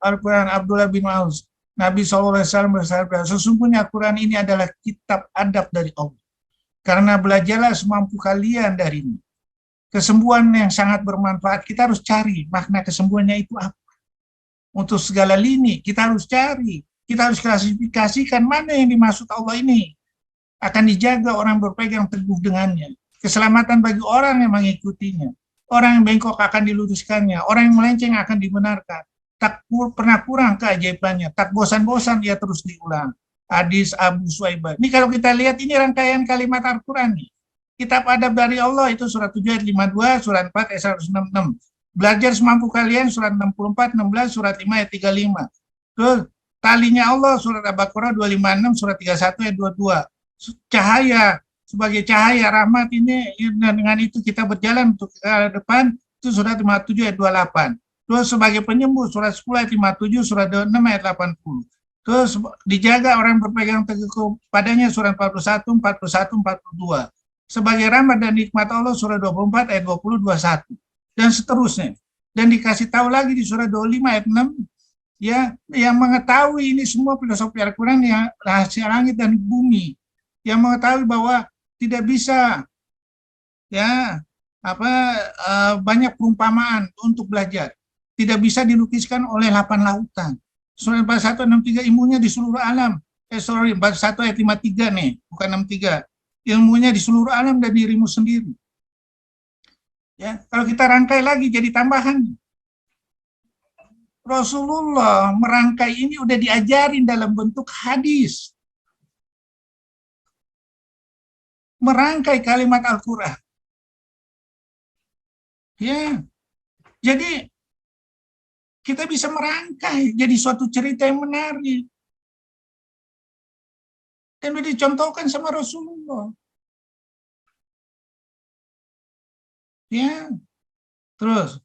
A: Al-Quran Abdullah bin Aus, Nabi SAW bersabda, sesungguhnya Al-Quran ini adalah kitab adab dari Allah. Karena belajarlah semampu kalian darinya. Kesembuhan yang sangat bermanfaat, kita harus cari makna kesembuhannya itu apa. Untuk segala lini, kita harus cari. Kita harus klasifikasikan mana yang dimaksud Allah ini. Akan dijaga orang berpegang teguh dengannya. Keselamatan bagi orang yang mengikutinya. Orang yang bengkok akan diluruskannya. Orang yang melenceng akan dibenarkan. Tak pernah kurang keajaibannya. Tak bosan-bosan ia terus diulang. Hadis Abu Suwaibah. Ini kalau kita lihat, ini rangkaian kalimat Al-Quran nih. Kitab adab dari Allah itu surat 7 ayat 52, surat 4 ayat 166. Belajar semampu kalian surat 64, 16, surat 5 ayat 35. Terus talinya Allah surat Al-Baqarah 256, surat 31 ayat 22. Cahaya sebagai cahaya rahmat ini, dengan itu kita berjalan untuk ke depan, itu surat 57 ayat 28. Terus sebagai penyembuh surat 10 ayat 57, surat 26 ayat 80. Terus dijaga orang berpegang teguh padanya surat 41, 41, 42. Sebagai rahmat dan nikmat Allah surat 24 ayat 20, 21. Dan seterusnya. Dan dikasih tahu lagi di surat 25 ayat 6, ya, yang mengetahui ini semua filosofi Al-Quran yang rahasia langit dan bumi, yang mengetahui bahwa tidak bisa, ya, banyak perumpamaan untuk belajar, tidak bisa dilukiskan oleh 8 lautan. Surat 41 63 ilmunya di seluruh alam. 41 ayat 53 nih, bukan 63. Ilmunya di seluruh alam dan dirimu sendiri. Ya, kalau kita rangkai lagi jadi tambahan. Rasulullah merangkai ini udah diajarin dalam bentuk hadis. Merangkai kalimat Al-Quran. Ya, jadi kita bisa merangkai jadi suatu cerita yang menarik. Dan sudah dicontohkan sama Rasulullah. Ya, terus.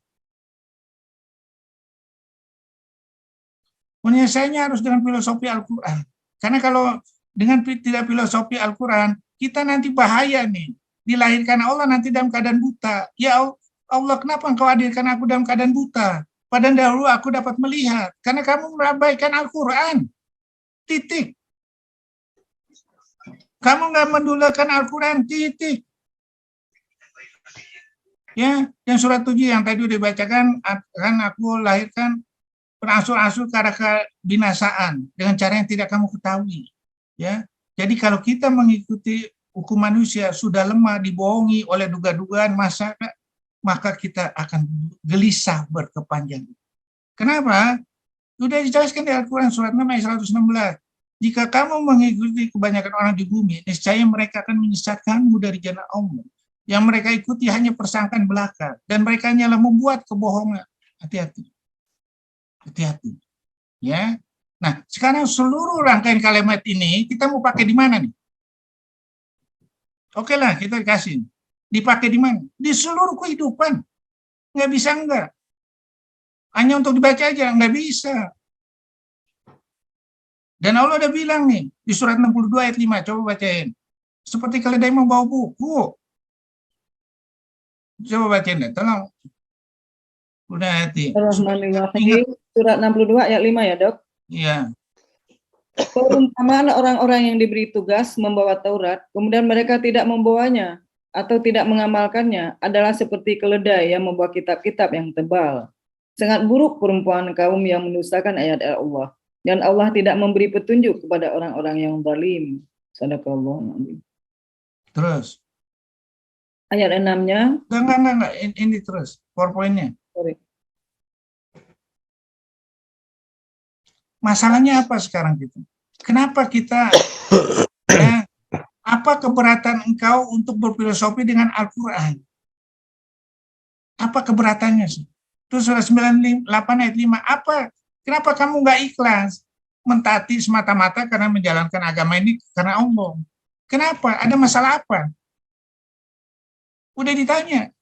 A: Penyelesaiannya harus dengan filosofi Al-Quran. Karena kalau dengan tidak filosofi Al-Quran, kita nanti bahaya nih. Dilahirkan Allah nanti dalam keadaan buta. Ya Allah, kenapa engkau hadirkan aku dalam keadaan buta? Padahal dahulu aku dapat melihat. Karena kamu merabaikan Al-Quran. Titik. Kamu nggak mendulakan Al-Quran. Titik. Ya, yang surat 7 yang tadi udah dibacakan, akan aku lahirkan berangsur-angsur ke arah kebinasaan dengan cara yang tidak kamu ketahui. Ya, jadi kalau kita mengikuti hukum manusia sudah lemah, dibohongi oleh duga-dugaan masyarakat, maka kita akan gelisah berkepanjangan. Kenapa? Sudah dijelaskan di Al-Quran surat 6 ayat 116. Jika kamu mengikuti kebanyakan orang di bumi, niscaya mereka akan menyesatkanmu dari jalan Allah. Yang mereka ikuti hanya persangkaan belaka, dan mereka hanyalah membuat kebohongan. Hati-hati. Hati-hati. Ya. Nah, sekarang seluruh rangkaian kalimat ini kita mau pakai di mana nih? Oke lah, kita dikasih. Dipakai di mana? Di seluruh kehidupan. Nggak bisa enggak. Hanya untuk dibaca aja, nggak bisa. Dan Allah udah bilang nih, di surat 62 ayat 5, coba bacain. Seperti keledai membawa buku. Coba bacain deh, tolong. Udah hati.
C: Bismillahirrahmanirrahim. Surat 62 ayat 5 ya, Dok?
A: Iya.
C: Perumpamaan orang-orang yang diberi tugas membawa Taurat, kemudian mereka tidak membawanya atau tidak mengamalkannya adalah seperti keledai yang membawa kitab-kitab yang tebal. Sangat buruk perumpamaan kaum yang mendustakan ayat-ayat Allah. Dan Allah tidak memberi petunjuk kepada orang-orang yang zalim. Sadaqallahu.
A: Terus.
C: Ayat 6-nya.
A: Enggak. Ini terus. PowerPoint-nya.
C: Sorry.
A: Masalahnya apa sekarang gitu? Kenapa kita, ya, apa keberatan engkau untuk berfilosofi dengan Al-Quran? Apa keberatannya sih? Terus surah 98 ayat 5, kenapa kamu nggak ikhlas mentaati semata-mata karena menjalankan agama ini karena Allah? Kenapa? Ada masalah apa? Udah ditanya.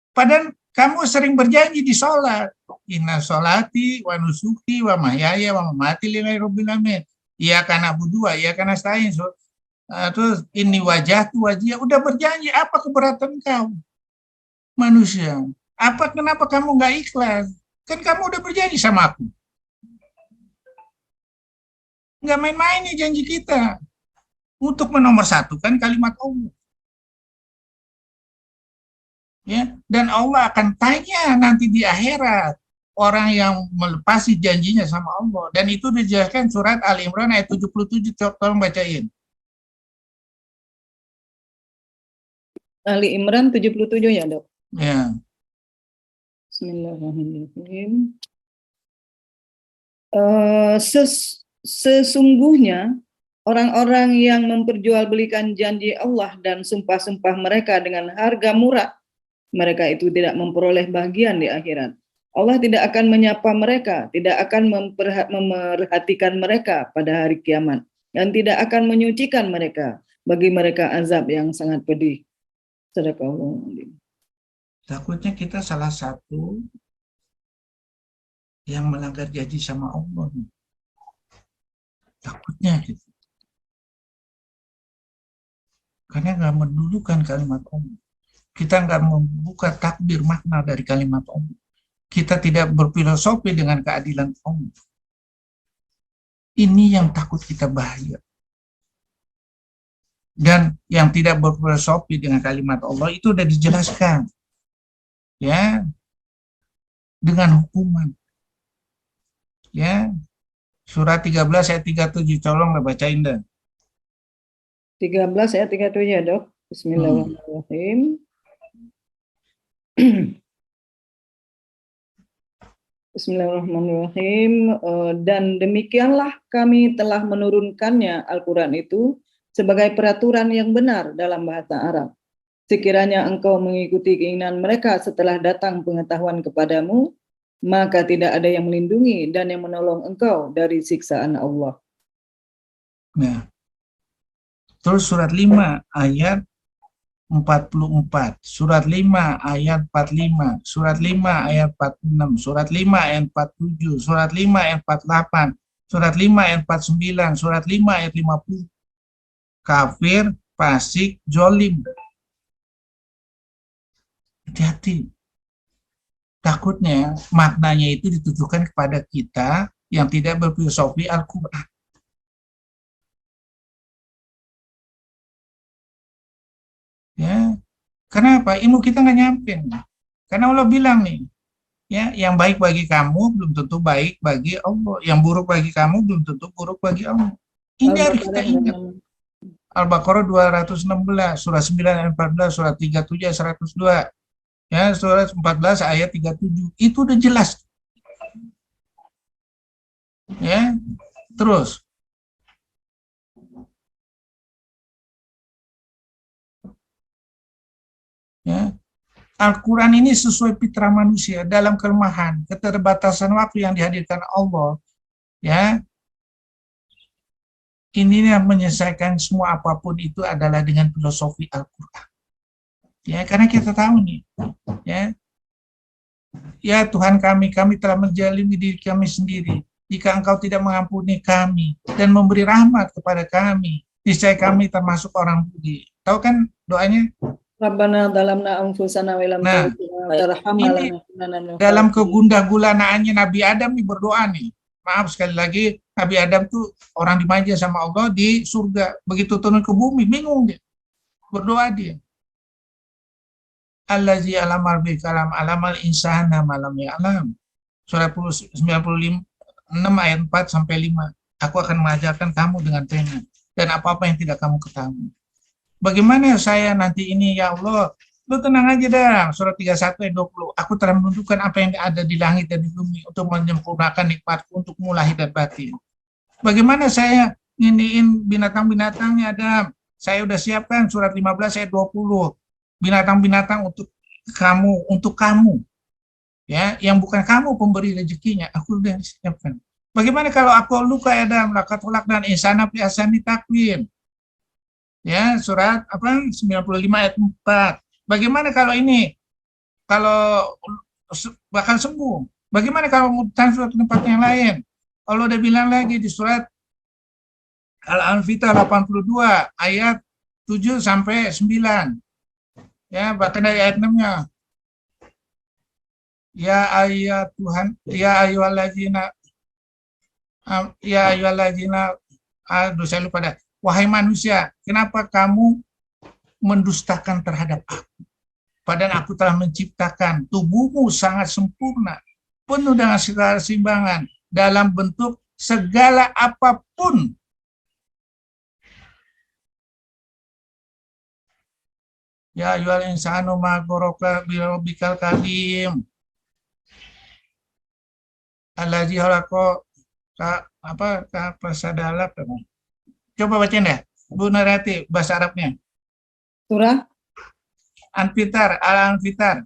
A: Padahal kamu sering berjanji di sholat. Inna sholati wa nusuki wa mahyaya wa mamati lillahi rabbil alamin. Iyyaka na'budu wa iyyaka nasta'in. Terus ini wajah, udah berjanji, apa keberatan kau? Manusia. Kenapa kamu nggak ikhlas? Kan kamu udah berjanji sama aku. Nggak main-main nih janji kita. Untuk menomorsatukan kalimat Allah. Ya, dan Allah akan tanya nanti di akhirat orang yang melepasi janjinya sama Allah, dan itu dijelaskan surat Ali Imran ayat 77. Tolong bacain.
C: Ali Imran 77 ya, Dok?
A: Ya.
C: Bismillahirrahmanirrahim. Sesungguhnya orang-orang yang memperjualbelikan janji Allah dan sumpah-sumpah mereka dengan harga murah, mereka itu tidak memperoleh bagian di akhirat. Allah tidak akan menyapa mereka, tidak akan memerhatikan mereka pada hari kiamat, dan tidak akan menyucikan mereka. Bagi mereka azab yang sangat pedih. Sadaqallahu.
A: Takutnya kita salah satu yang melanggar janji sama Allah. Takutnya gitu. Karena nggak mendudukan kalimat Allah. Kita nggak membuka takbir makna dari kalimat Allah. Kita tidak berfilosofi dengan keadilan Allah. Ini yang takut kita bahaya. Dan yang tidak berfilosofi dengan kalimat Allah itu sudah dijelaskan. Ya, dengan hukuman. Ya, surat 13 ayat 37, tolonglah bacain dah.
C: 13 ayat 37 ya, Dok. Bismillahirrahmanirrahim. Bismillahirrahmanirrahim. Dan demikianlah kami telah menurunkannya Al-Quran itu sebagai peraturan yang benar dalam bahasa Arab. Sekiranya engkau mengikuti keinginan mereka setelah datang pengetahuan kepadamu, maka tidak ada yang melindungi dan yang menolong engkau dari siksaan Allah.
A: Nah, terus surat 5 ayat 44, surat 5 ayat 45, surat 5 ayat 46, surat 5 ayat 47, surat 5 ayat 48, surat 5 ayat 49, surat 5 ayat 50. Kafir, fasik, jolim. Hati-hati. Takutnya maknanya itu ditujukan kepada kita yang tidak berfilosofi Al-Quran. Ya, kenapa? Ilmu kita nggak nyampe. Karena Allah bilang nih, ya, yang baik bagi kamu belum tentu baik bagi Allah, yang buruk bagi kamu belum tentu buruk bagi Allah. Ini harus kita ingat. Al-Baqarah 216, surah 9 ayat 14, surah 37 ayat 102, ya, surah 14 ayat 37. Itu udah jelas. Ya, terus. Ya, Al-Quran ini sesuai fitrah manusia dalam kelemahan, keterbatasan waktu yang dihadirkan Allah. Ya, ini yang menyelesaikan semua apapun itu adalah dengan filosofi Al-Quran. Ya, karena kita tahu nih, ya Tuhan kami telah menjalimi diri kami sendiri. Jika Engkau tidak mengampuni kami dan memberi rahmat kepada kami, niscaya kami termasuk orang budi. Tahu kan doanya?
C: Rabbana dalamna anfusana wa lam taghfir
A: lana dalam kegundah gulanaannya Nabi Adam nih berdoa nih. Maaf sekali lagi, Nabi Adam tuh orang dimanja sama Allah di surga. Begitu turun ke bumi, bingung dia. Berdoa dia. Allazi alamal bi kalam alamal insana malam ya'lam. Surah 96 ayat 4 sampai 5. Aku akan mengajarkan kamu dengan pena dan apa-apa yang tidak kamu ketahui. Bagaimana saya nanti ini ya Allah? Lu tenang aja dah. Surah 31 ayat 20. Aku telah menentukan apa yang ada di langit dan di bumi untuk menyempurnakan nikmatku untuk lahir dan batin. Bagaimana saya nginiin binatang-binatangnya Adam? Saya udah siapkan surat 15 ayat 20. Binatang-binatang untuk kamu. Ya, yang bukan kamu pemberi rezekinya, aku udah siapkan. Bagaimana kalau aku luka Adam, laqad khalaqnal insana fi ahsani taqwim. Ya, surat 95 ayat 4. Bagaimana kalau ini? Kalau bakal sembuh. Bagaimana kalau mau transfer ke tempat yang lain? Allah udah bilang lagi di surat Al-Anfitah 82 ayat 7 sampai 9. Ya, bahkan dari ayat 6-nya. Ya ayat Tuhan, ya ayyuhallazina aduh saya lupa dah. Wahai manusia, kenapa kamu mendustakan terhadap aku? Padahal aku telah menciptakan tubuhmu sangat sempurna, penuh dengan segala keseimbangan dalam bentuk segala apapun. Ya ayyuhal insanu ma ghurraka bi rabbikal karim. Allazi khalaqa fasadalak. Coba bacain deh, Bu Narati, bahasa Arabnya.
C: Surah
A: Al-Anfitar.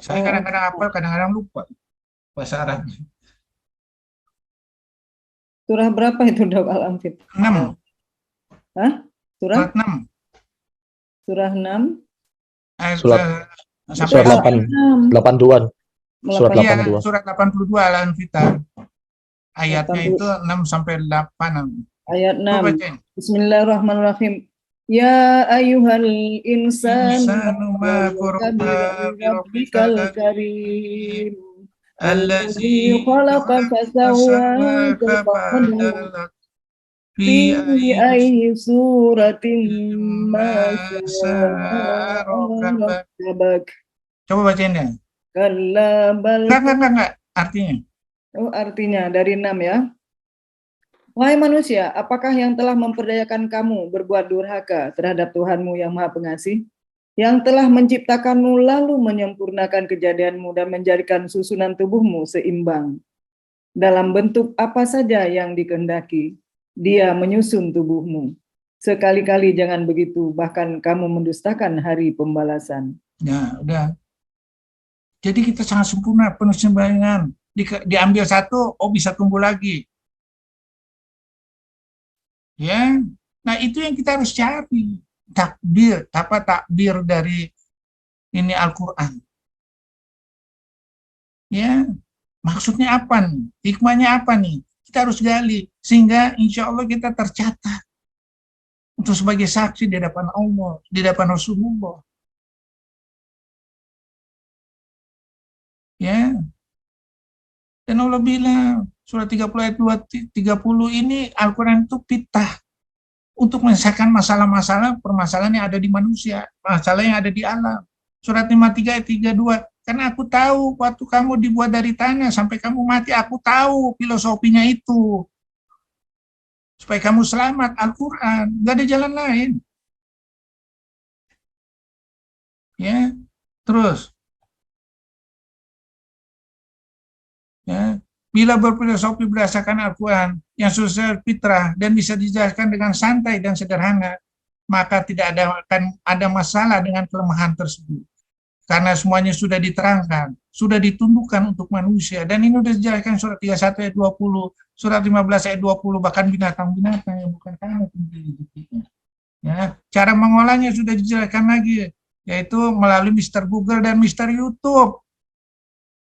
A: Saya kadang-kadang hafal, kadang-kadang lupa bahasa Arabnya.
C: Surah berapa itu, Dok? Al-Anfitar
A: 6.
C: Hah? Surah
A: 6.
C: Surah 6
B: Surat 82. Surat 82.
A: Surat 82 Al-Anfitar. Ayatnya itu 6 sampai 8.
C: Ayat
A: Coba
C: 6.
A: bacain.
C: Bismillahirrahmanirrahim. Ya ayyuhal insanu
A: Insanu ma
C: ghurraka
A: ghurraka
C: bi rabbikal
A: birabbikal
C: karim
A: allazi
C: alladzi khalaqaka fasawwaka
A: fasawwaka
C: fa'adalaka
A: fa'adalak
C: fi
A: fi
C: ayyi suratin ma
A: ma
C: syaa
A: sa'arokabak.
C: rakkabak.
A: Coba bacain ya.
C: Kalla bal.
A: Enggak. Artinya.
C: Oh, artinya dari 6 ya. Wahai manusia, apakah yang telah memperdayakan kamu berbuat durhaka terhadap Tuhanmu yang Maha Pengasih, yang telah menciptakanmu lalu menyempurnakan kejadianmu dan menjadikan susunan tubuhmu seimbang dalam bentuk apa saja yang dikehendaki? Dia menyusun tubuhmu. Sekali-kali jangan begitu, bahkan kamu mendustakan hari pembalasan.
A: Ya, udah. Jadi kita sangat sempurna, penuh sembayangan. Diambil satu, bisa tumbuh lagi. Ya, nah itu yang kita harus cari. Takbir dari ini Al-Quran. Ya, maksudnya apa nih? Hikmahnya apa nih? Kita harus gali, sehingga insya Allah kita tercatat untuk sebagai saksi di hadapan Allah, di hadapan Rasulullah. Ya, dan Allah bilang, surah 30 ayat 30 ini Al-Quran itu pitah untuk menyelesaikan masalah-masalah, permasalahan yang ada di manusia, masalah yang ada di alam. Surat 53 ayat 32, karena aku tahu waktu kamu dibuat dari tanah sampai kamu mati, aku tahu filosofinya itu. Supaya kamu selamat, Al-Quran, gak ada jalan lain. Ya, terus. Ya, bila berfilosofi berdasarkan Al-Quran yang sesuai fitrah dan bisa dijelaskan dengan santai dan sederhana, maka tidak akan ada masalah dengan kelemahan tersebut. Karena semuanya sudah diterangkan, sudah ditundukkan untuk manusia. Dan ini sudah dijelaskan surat 31 ayat 20, surat 15 ayat 20, bahkan binatang-binatang yang bukan kamu hidupnya. Ya, cara mengolahnya sudah dijelaskan lagi, yaitu melalui Mr. Google dan Mr. YouTube.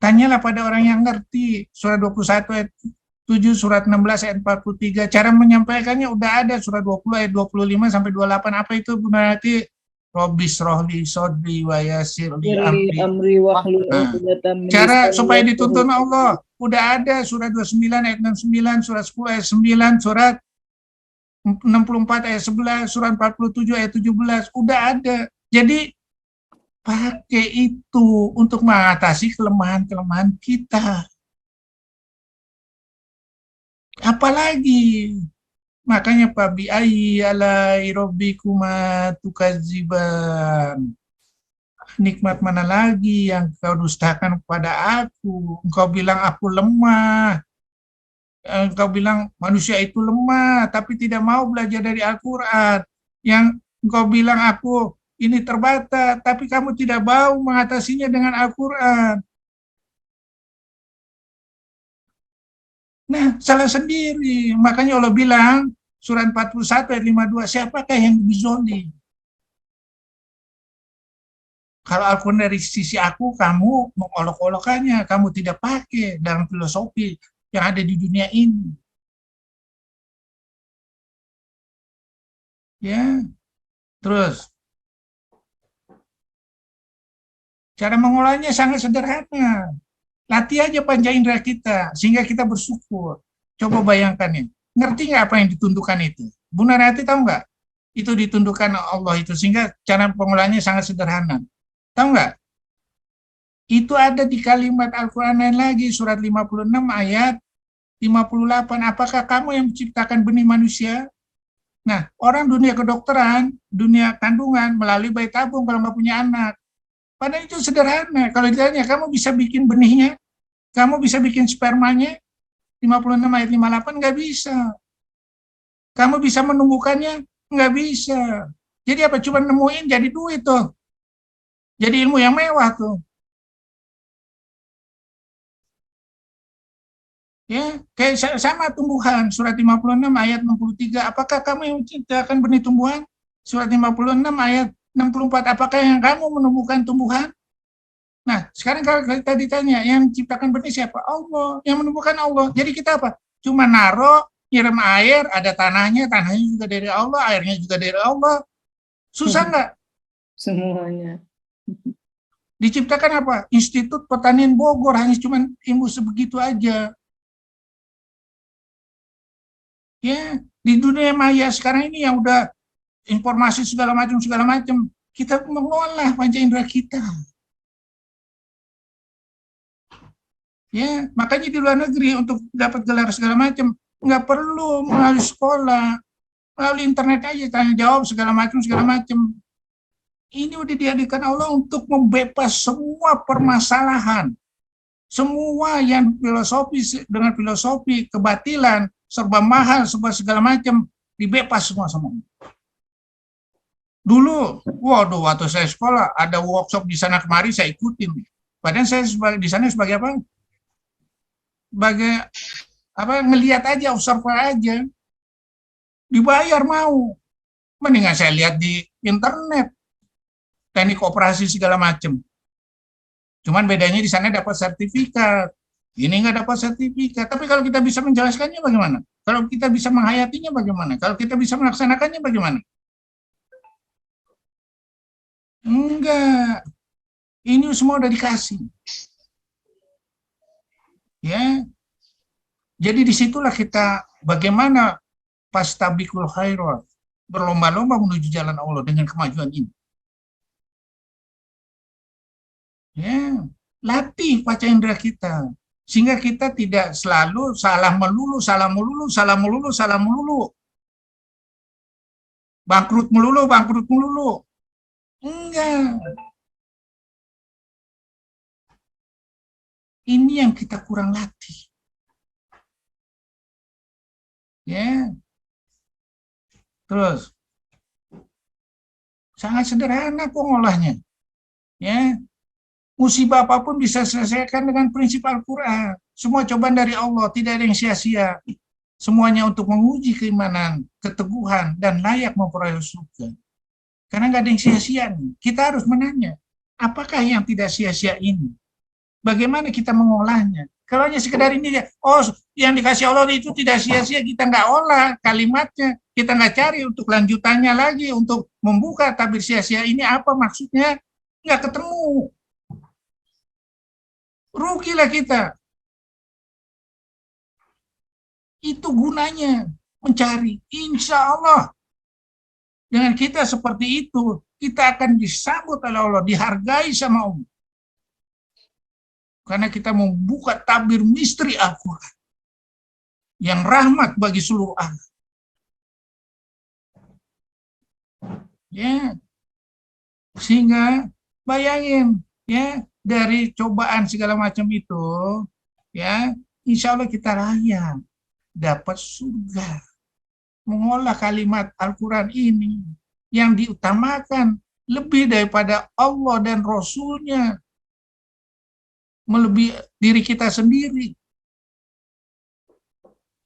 A: Tanyalah pada orang yang ngerti. Surat 21 ayat 7, surat 16 ayat 43. Cara menyampaikannya udah ada. Surat 20 ayat 25 sampai 28. Apa itu berarti? Robbis rohli sodri wa yasir li amri. Cara supaya dituntun Allah. Udah ada. Surat 29 ayat 69, surat 10 ayat 9, surat 64 ayat 11, surat 47 ayat 17. Udah ada. Jadi pakai itu untuk mengatasi kelemahan-kelemahan kita. Apalagi, makanya Pak bi'ayyi alai rabbikuma tukadziban. Nikmat mana lagi yang kau dustakan kepada aku? Engkau bilang aku lemah. Engkau bilang manusia itu lemah, tapi tidak mau belajar dari Al-Quran. Yang engkau bilang aku ini terbatas, tapi kamu tidak mau mengatasinya dengan Al-Quran. Nah, salah sendiri. Makanya Allah bilang, surat 41 ayat 52, siapakah yang lebih zalim? Kalau Al-Quran dari sisi aku, kamu mengolok-olokannya, kamu tidak pakai dalam filosofi yang ada di dunia ini. Ya, terus. Cara mengolahnya sangat sederhana. Latih aja panca indera kita, sehingga kita bersyukur. Coba bayangkan ya. Ngerti nggak apa yang ditundukkan itu? Bu Narati tahu nggak? Itu ditundukkan Allah itu, sehingga cara pengolahnya sangat sederhana. Tahu nggak? Itu ada di kalimat Al-Quran lain lagi, surat 56 ayat 58. Apakah kamu yang menciptakan benih manusia? Nah, orang dunia kedokteran, dunia kandungan, melalui bayi tabung kalau nggak punya anak. Padahal itu sederhana. Kalau ditanya, kamu bisa bikin benihnya? Kamu bisa bikin spermanya? 56 ayat 58, nggak bisa. Kamu bisa menumbuhkannya? Nggak bisa. Jadi apa? Cuma nemuin jadi duit tuh. Jadi ilmu yang mewah tuh. Ya, kayak sama tumbuhan. Surat 56 ayat 63. Apakah kamu yang menciptakan benih tumbuhan? Surat 56 ayat 64, apakah yang kamu menumbuhkan tumbuhan? Nah, sekarang kalau kita ditanya, yang menciptakan benih siapa? Allah. Yang menumbuhkan Allah. Jadi kita apa? cuma naro, nyiram air, ada tanahnya juga dari Allah, airnya juga dari Allah. Susah nggak?
C: Semuanya.
A: Diciptakan apa? Institut Pertanian Bogor, hanya cuma ilmu sebegitu aja. Ya, di dunia maya sekarang ini yang udah informasi segala macam, kita mengolah panca indera kita. Ya, makanya di luar negeri untuk dapat gelar segala macam nggak perlu melalui sekolah, melalui internet aja tanya jawab segala macam. Ini udah dihadirkan Allah untuk membebas semua permasalahan, semua yang dengan filosofi kebatilan serba mahal, serba segala macam dibebas semua. Dulu, waduh, waktu saya sekolah ada workshop di sana kemari saya ikutin. Padahal saya di sana sebagai apa? Sebagai apa? Melihat aja, observer aja. Dibayar mau. Mendingan saya lihat di internet. Teknik operasi segala macam. Cuman bedanya di sana dapat sertifikat. Ini nggak dapat sertifikat. Tapi kalau kita bisa menjelaskannya bagaimana? Kalau kita bisa menghayatinya bagaimana? Kalau kita bisa melaksanakannya bagaimana? Enggak. Ini semua udah dikasih. Ya. Jadi disitulah kita bagaimana fastabiqul khairat, berlomba-lomba menuju jalan Allah dengan kemajuan ini. Ya, latih panca indera kita sehingga kita tidak selalu salah melulu, bangkrut melulu. Enggak. Ini yang kita kurang latih. Ya. Terus sangat sederhana pengolahnya. Ya. Musibah apapun bisa selesaikan dengan prinsip Al-Quran. Semua cobaan dari Allah, tidak ada yang sia-sia. Semuanya untuk menguji keimanan, keteguhan, dan layak memperoleh surga. Karena nggak ada yang sia-sia nih. Kita harus menanya, apakah yang tidak sia-sia ini? Bagaimana kita mengolahnya? Kalau hanya sekedar ini, yang dikasih Allah itu tidak sia-sia, kita nggak olah kalimatnya. Kita nggak cari untuk lanjutannya lagi, untuk membuka tabir sia-sia ini apa maksudnya, nggak ketemu. Rugilah kita. Itu gunanya mencari. Insya Allah dengan kita seperti itu, kita akan disambut oleh Allah, dihargai sama Allah. Karena kita membuka tabir misteri Al-Quran yang rahmat bagi seluruh alam. Ya, sehingga bayangin, ya, dari cobaan segala macam itu, ya, insya Allah kita layak dapat surga. Mengolah kalimat Al-Quran ini yang diutamakan lebih daripada Allah dan Rasul-Nya, melebihi diri kita sendiri.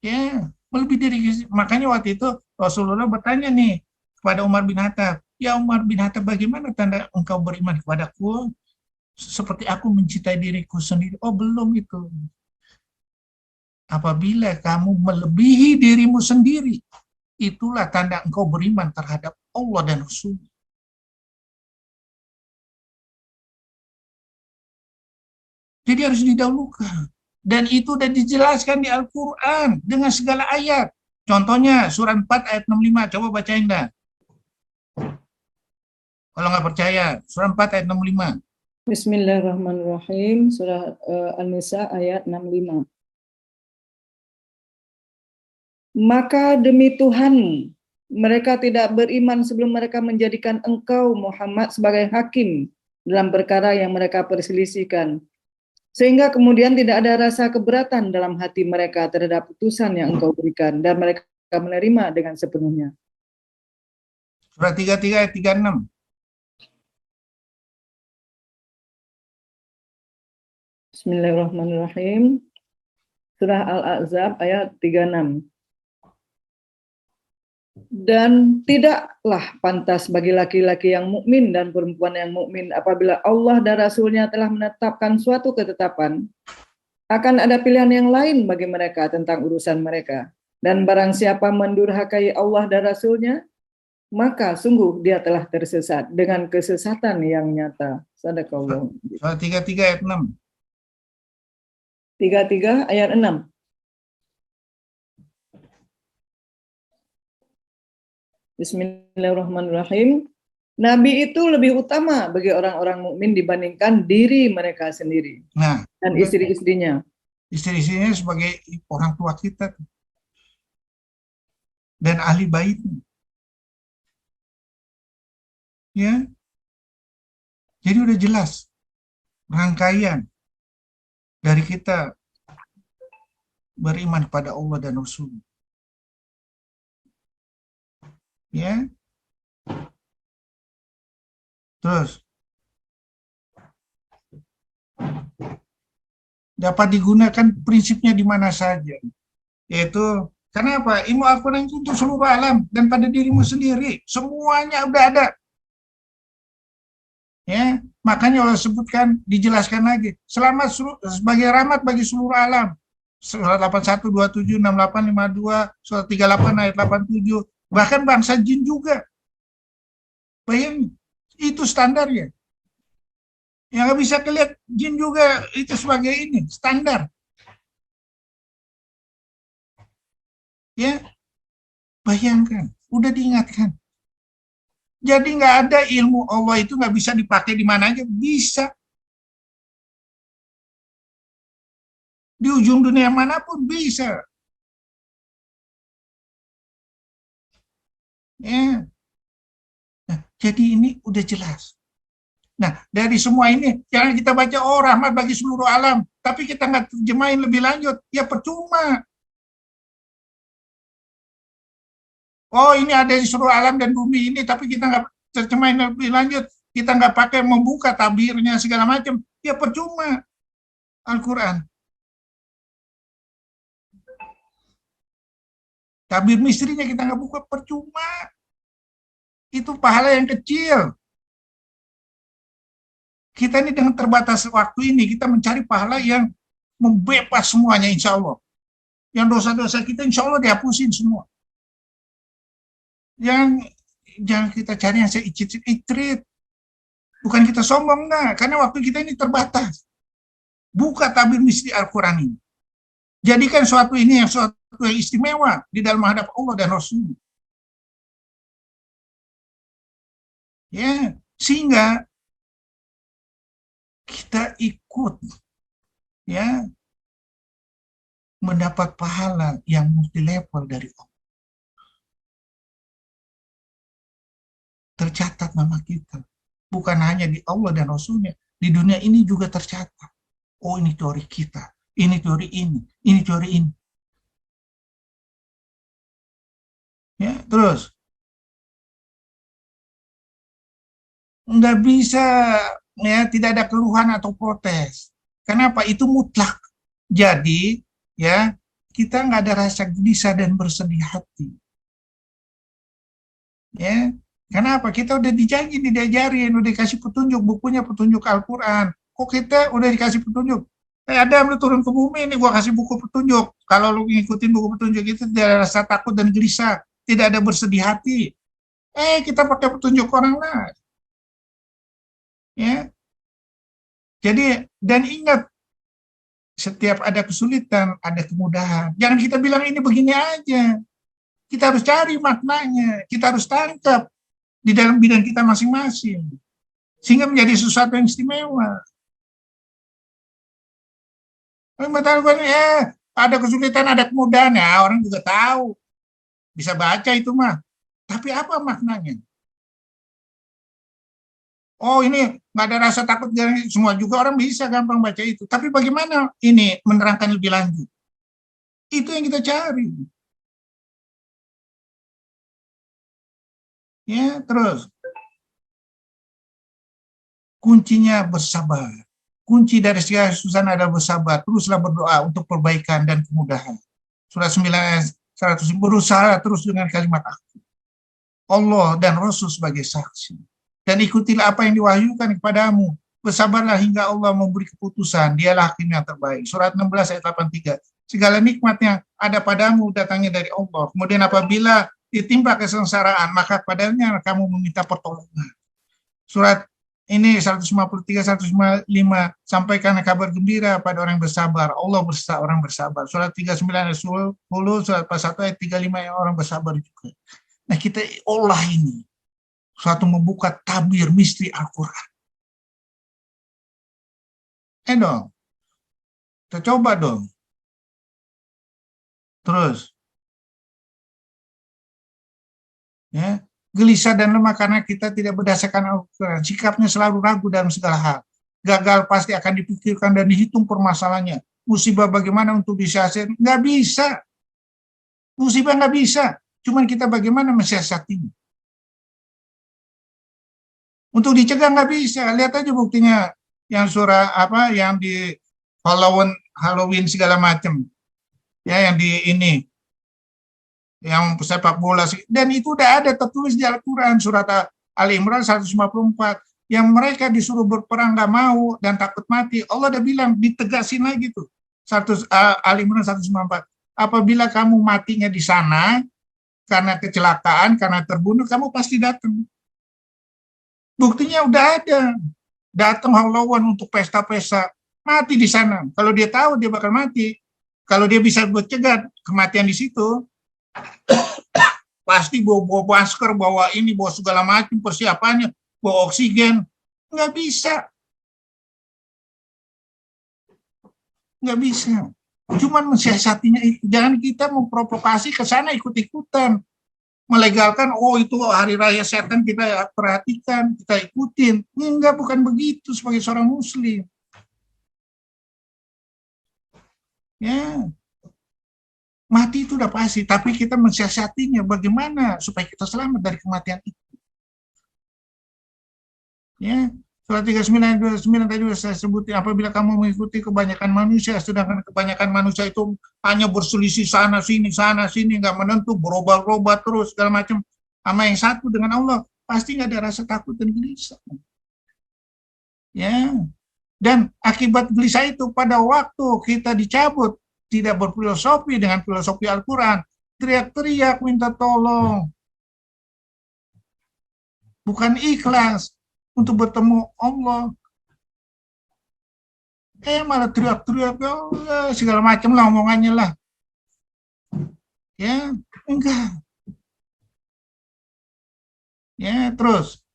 A: Ya, melebihi diri. Makanya waktu itu Rasulullah bertanya nih kepada Umar bin Khattab, ya Umar bin Khattab, bagaimana tanda engkau beriman kepadaku? Seperti aku mencintai diriku sendiri. Oh, belum itu. Apabila kamu melebihi dirimu sendiri, itulah tanda engkau beriman terhadap Allah dan Rasul. Jadi harus didahulukan. Dan itu sudah dijelaskan di Al-Quran dengan segala ayat. Contohnya surah 4 ayat 65. Coba bacain dah. Kalau nggak percaya, surah 4 ayat 65.
C: Bismillahirrahmanirrahim. Surah An-Nisa ayat 65. Maka demi Tuhanmu, mereka tidak beriman sebelum mereka menjadikan engkau Muhammad sebagai hakim dalam perkara yang mereka perselisihkan. Sehingga kemudian tidak ada rasa keberatan dalam hati mereka terhadap putusan yang engkau berikan, dan mereka menerima dengan sepenuhnya.
A: Surah 33 ayat 36.
C: Bismillahirrahmanirrahim. Surah Al-Ahzab ayat 36. Dan tidaklah pantas bagi laki-laki yang mukmin dan perempuan yang mukmin apabila Allah dan Rasul-Nya telah menetapkan suatu ketetapan, Akan ada pilihan yang lain bagi mereka tentang urusan mereka. Dan barang siapa mendurhakai Allah dan Rasul-Nya, maka sungguh dia telah tersesat dengan kesesatan yang nyata. Sadaqallah.
A: Surah 33 ayat 6.
C: 33 ayat 6. Bismillahirrahmanirrahim. Nabi itu lebih utama bagi orang-orang mukmin dibandingkan diri mereka sendiri
A: Nah,
C: dan istri-istrinya.
A: istri-istrinya sebagai orang tua kita dan ahli baitnya. Ya, jadi udah jelas rangkaian dari kita beriman kepada Allah dan Rasul. Ya, terus dapat digunakan prinsipnya di mana saja, yaitu kenapa ilmu Al-Quran itu untuk seluruh alam dan pada dirimu sendiri, semuanya udah ada. Ya, makanya Allah sebutkan, dijelaskan lagi, selamat sebagai rahmat bagi seluruh alam. Surat 81, 27, 68, 52, surat 38 ayat 87, bahkan bangsa jin juga. Bayangin, itu standarnya. Yang nggak bisa kelihatan jin juga itu sebagai ini standar. Ya, bayangkan, udah diingatkan. Jadi nggak ada ilmu Allah itu nggak bisa dipakai di mana aja, bisa. Di ujung dunia manapun bisa. Ya. Nah, jadi ini udah jelas. Nah, dari semua ini, jangan kita baca, oh rahmat bagi seluruh alam, tapi kita nggak terjemahin lebih lanjut, ya percuma. Oh ini ada di seluruh alam dan bumi ini, tapi kita nggak terjemahin lebih lanjut, kita nggak pakai membuka tabirnya segala macam, ya percuma Al-Quran. Tabir misrinya kita nggak buka, percuma. Itu pahala yang kecil. Kita ini dengan terbatas waktu ini, kita mencari pahala yang membebas semuanya insya Allah. Yang dosa-dosa kita insya Allah dihapusin semua. Jangan kita cari yang seicrit-icrit. Bukan kita sombong, enggak. Karena waktu kita ini terbatas. Buka tabir misri Al-Quran ini. Jadikan suatu ini yang suatu yang istimewa di dalam menghadap Allah dan Rasul. Ya, sehingga kita ikut ya mendapat pahala yang multi level dari Allah. Tercatat nama kita, bukan hanya di Allah dan Rasulnya, di dunia ini juga tercatat. Oh ini teori kita, ini teori ini teori ini. Ya, terus nggak bisa ya, tidak ada keluhan atau protes. Kenapa? Itu mutlak. Jadi ya kita nggak ada rasa gelisah dan bersedih hati. Ya, kenapa? Kita udah dijanji, diajarin, udah dikasih petunjuk, bukunya petunjuk Al-Quran. Kok kita udah dikasih petunjuk? Adam, lu turun ke bumi, ini gua kasih buku petunjuk. Kalau lu ngikutin buku petunjuk itu tidak ada rasa takut dan gelisah, tidak ada bersedih hati. Kita pakai petunjuk orang lain. Ya. Jadi, dan ingat, setiap ada kesulitan, ada kemudahan. Jangan kita bilang ini begini aja. Kita harus cari maknanya, kita harus tangkap di dalam bidang kita masing-masing. Sehingga menjadi sesuatu yang istimewa. Ada kesulitan, ada kemudahan, ya orang juga tahu. Bisa baca itu mah. Tapi apa maknanya? Oh ini nggak ada rasa takut, semua juga orang bisa gampang baca itu. Tapi bagaimana ini menerangkan lebih lanjut? Itu yang kita cari. Ya, terus kuncinya bersabar. Kunci dari segala kesusahan adalah bersabar. Teruslah berdoa untuk perbaikan dan kemudahan. Surah 9 ayat 100, berusaha terus dengan kalimat aku. Allah dan Rasul sebagai saksi. Dan ikutilah apa yang diwahyukan kepadamu. Bersabarlah hingga Allah memberi keputusan, dialah hakim yang terbaik. Surat 16 ayat 83. Segala nikmat yang ada padamu datangnya dari Allah. Kemudian apabila ditimpa kesengsaraan, maka padanya kamu meminta pertolongan. Surat ini 153, 155, sampaikan kabar gembira pada orang yang bersabar. Allah bersama orang bersabar. Surat 39 ayat 10, surat 41 ayat 35 yang orang bersabar juga. Nah, kita olah ini suatu membuka tabir misteri Al-Quran. Dong, kita coba dong. Terus, ya, gelisah dan lemah karena kita tidak berdasarkan Al-Quran. Sikapnya selalu ragu dalam segala hal. Gagal pasti akan dipikirkan dan dihitung permasalahannya. Musibah bagaimana untuk disiasat? Nggak bisa. Musibah nggak bisa. Cuman kita bagaimana mensiasatinya. Untuk dicegah nggak bisa. Lihat aja buktinya yang surah apa yang di Halloween segala macam. Ya, yang di ini yang sepak bola, dan itu udah ada tertulis di Al-Quran surat Ali Imran 154 yang mereka disuruh berperang nggak mau dan takut mati. Allah udah bilang, ditegasin lagi tuh Ali Imran 154, apabila kamu matinya di sana karena kecelakaan, karena terbunuh, kamu pasti datang. Buktinya udah ada, datang Halloween untuk pesta-pesta, mati di sana. Kalau dia tahu dia bakal mati, kalau dia bisa mencegah kematian di situ, pasti bawa masker, bawa ini, bawa segala macam persiapannya, bawa oksigen. Nggak bisa. Nggak bisa. Cuman mensiasatinya itu. Jangan kita memprovokasi ke sana ikut-ikutan. Melegalkan, oh itu hari raya setan kita perhatikan, kita ikutin. Enggak, bukan begitu sebagai seorang muslim. Ya, mati itu udah pasti, tapi kita mensiasatinya bagaimana supaya kita selamat dari kematian itu. Ya, surat 39 tadi sudah saya sebutin, apabila kamu mengikuti kebanyakan manusia, sedangkan kebanyakan manusia itu hanya berselisih sana sini, nggak menentu, berubah-ubah terus segala macam. Sama yang satu dengan Allah, pasti nggak ada rasa takut dan gelisah. Ya, dan akibat gelisah itu pada waktu kita dicabut, tidak berfilosofi dengan filosofi Al-Quran, teriak-teriak minta tolong, bukan ikhlas untuk bertemu Allah, malah teriak-teriak, ya, segala macam lah omongannya lah, ya enggak, ya terus.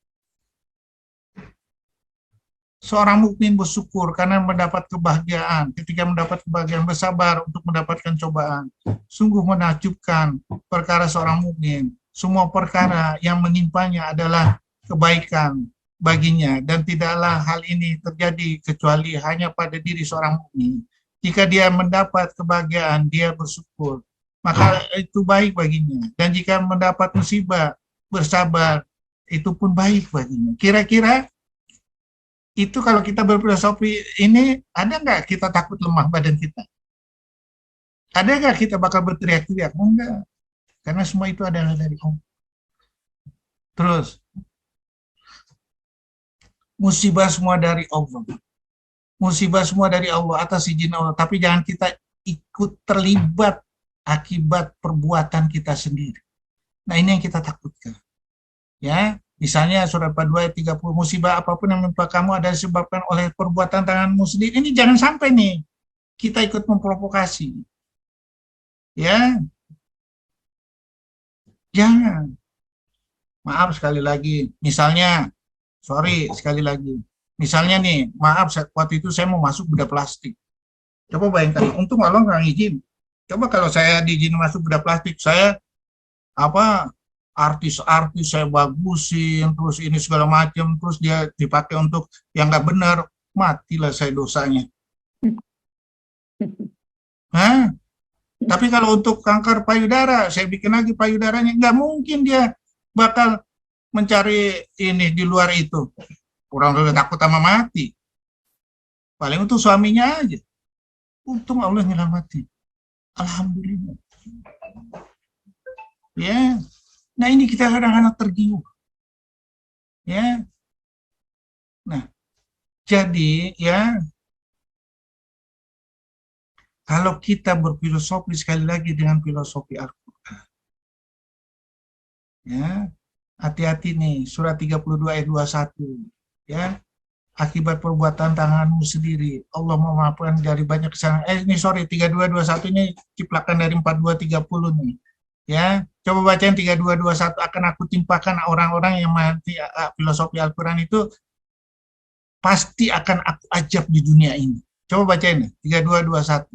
A: Seorang mukmin bersyukur karena mendapat kebahagiaan. Ketika mendapat kebahagiaan, bersabar untuk mendapatkan cobaan. Sungguh menakjubkan perkara seorang mukmin. Semua perkara yang menimpanya adalah kebaikan baginya, dan tidaklah hal ini terjadi kecuali hanya pada diri seorang mukmin. Jika dia mendapat kebahagiaan, dia bersyukur, maka itu baik baginya. Dan jika mendapat musibah, bersabar, itu pun baik baginya. Kira-kira itu kalau kita berfilosofi ini, ada nggak kita takut lemah badan kita? Ada nggak kita bakal berteriak-teriak? Enggak. Karena semua itu adalah dari Allah. Terus, musibah semua dari Allah. Musibah semua dari Allah, atas izin Allah. Tapi jangan kita ikut terlibat akibat perbuatan kita sendiri. Nah, ini yang kita takutkan. Ya, misalnya surat 42 ayat 30, musibah apapun yang menimpa kamu adalah disebabkan oleh perbuatan tanganmu sendiri. Ini jangan sampai nih kita ikut memprovokasi. Ya, jangan. Maaf sekali lagi, misalnya, sorry sekali lagi, misalnya nih, maaf waktu itu saya mau masuk bedah plastik. Coba bayangkan, untung Allah nggak izin. Coba kalau saya diizin masuk bedah plastik, saya artis-artis saya bagusin, terus ini segala macam, terus dia dipakai untuk yang nggak benar, matilah saya dosanya. Hah? Tapi kalau untuk kanker payudara, saya bikin lagi payudaranya, nggak mungkin dia bakal mencari ini di luar itu. Orang udah takut sama mati. Paling untuk suaminya aja. Untung Allah nyelamatin. Alhamdulillah. Ya. Nah, ini kita kadang-kadang tergiur. Ya. Nah, Jadi ya, kalau kita berfilosofi sekali lagi dengan filosofi Al-Quran, ya, hati-hati nih, surat 32 ayat 21, ya, akibat perbuatan tanganmu sendiri, Allah memaafkan dari banyak kesalahan. Ini sorry, 32 21 ini ciplakan dari 42 30 nih. Ya, coba bacain 32 21, akan aku timpakan orang-orang yang mengerti filosofi Al-Quran itu pasti akan aku ajab di dunia ini. Coba bacain 32 21.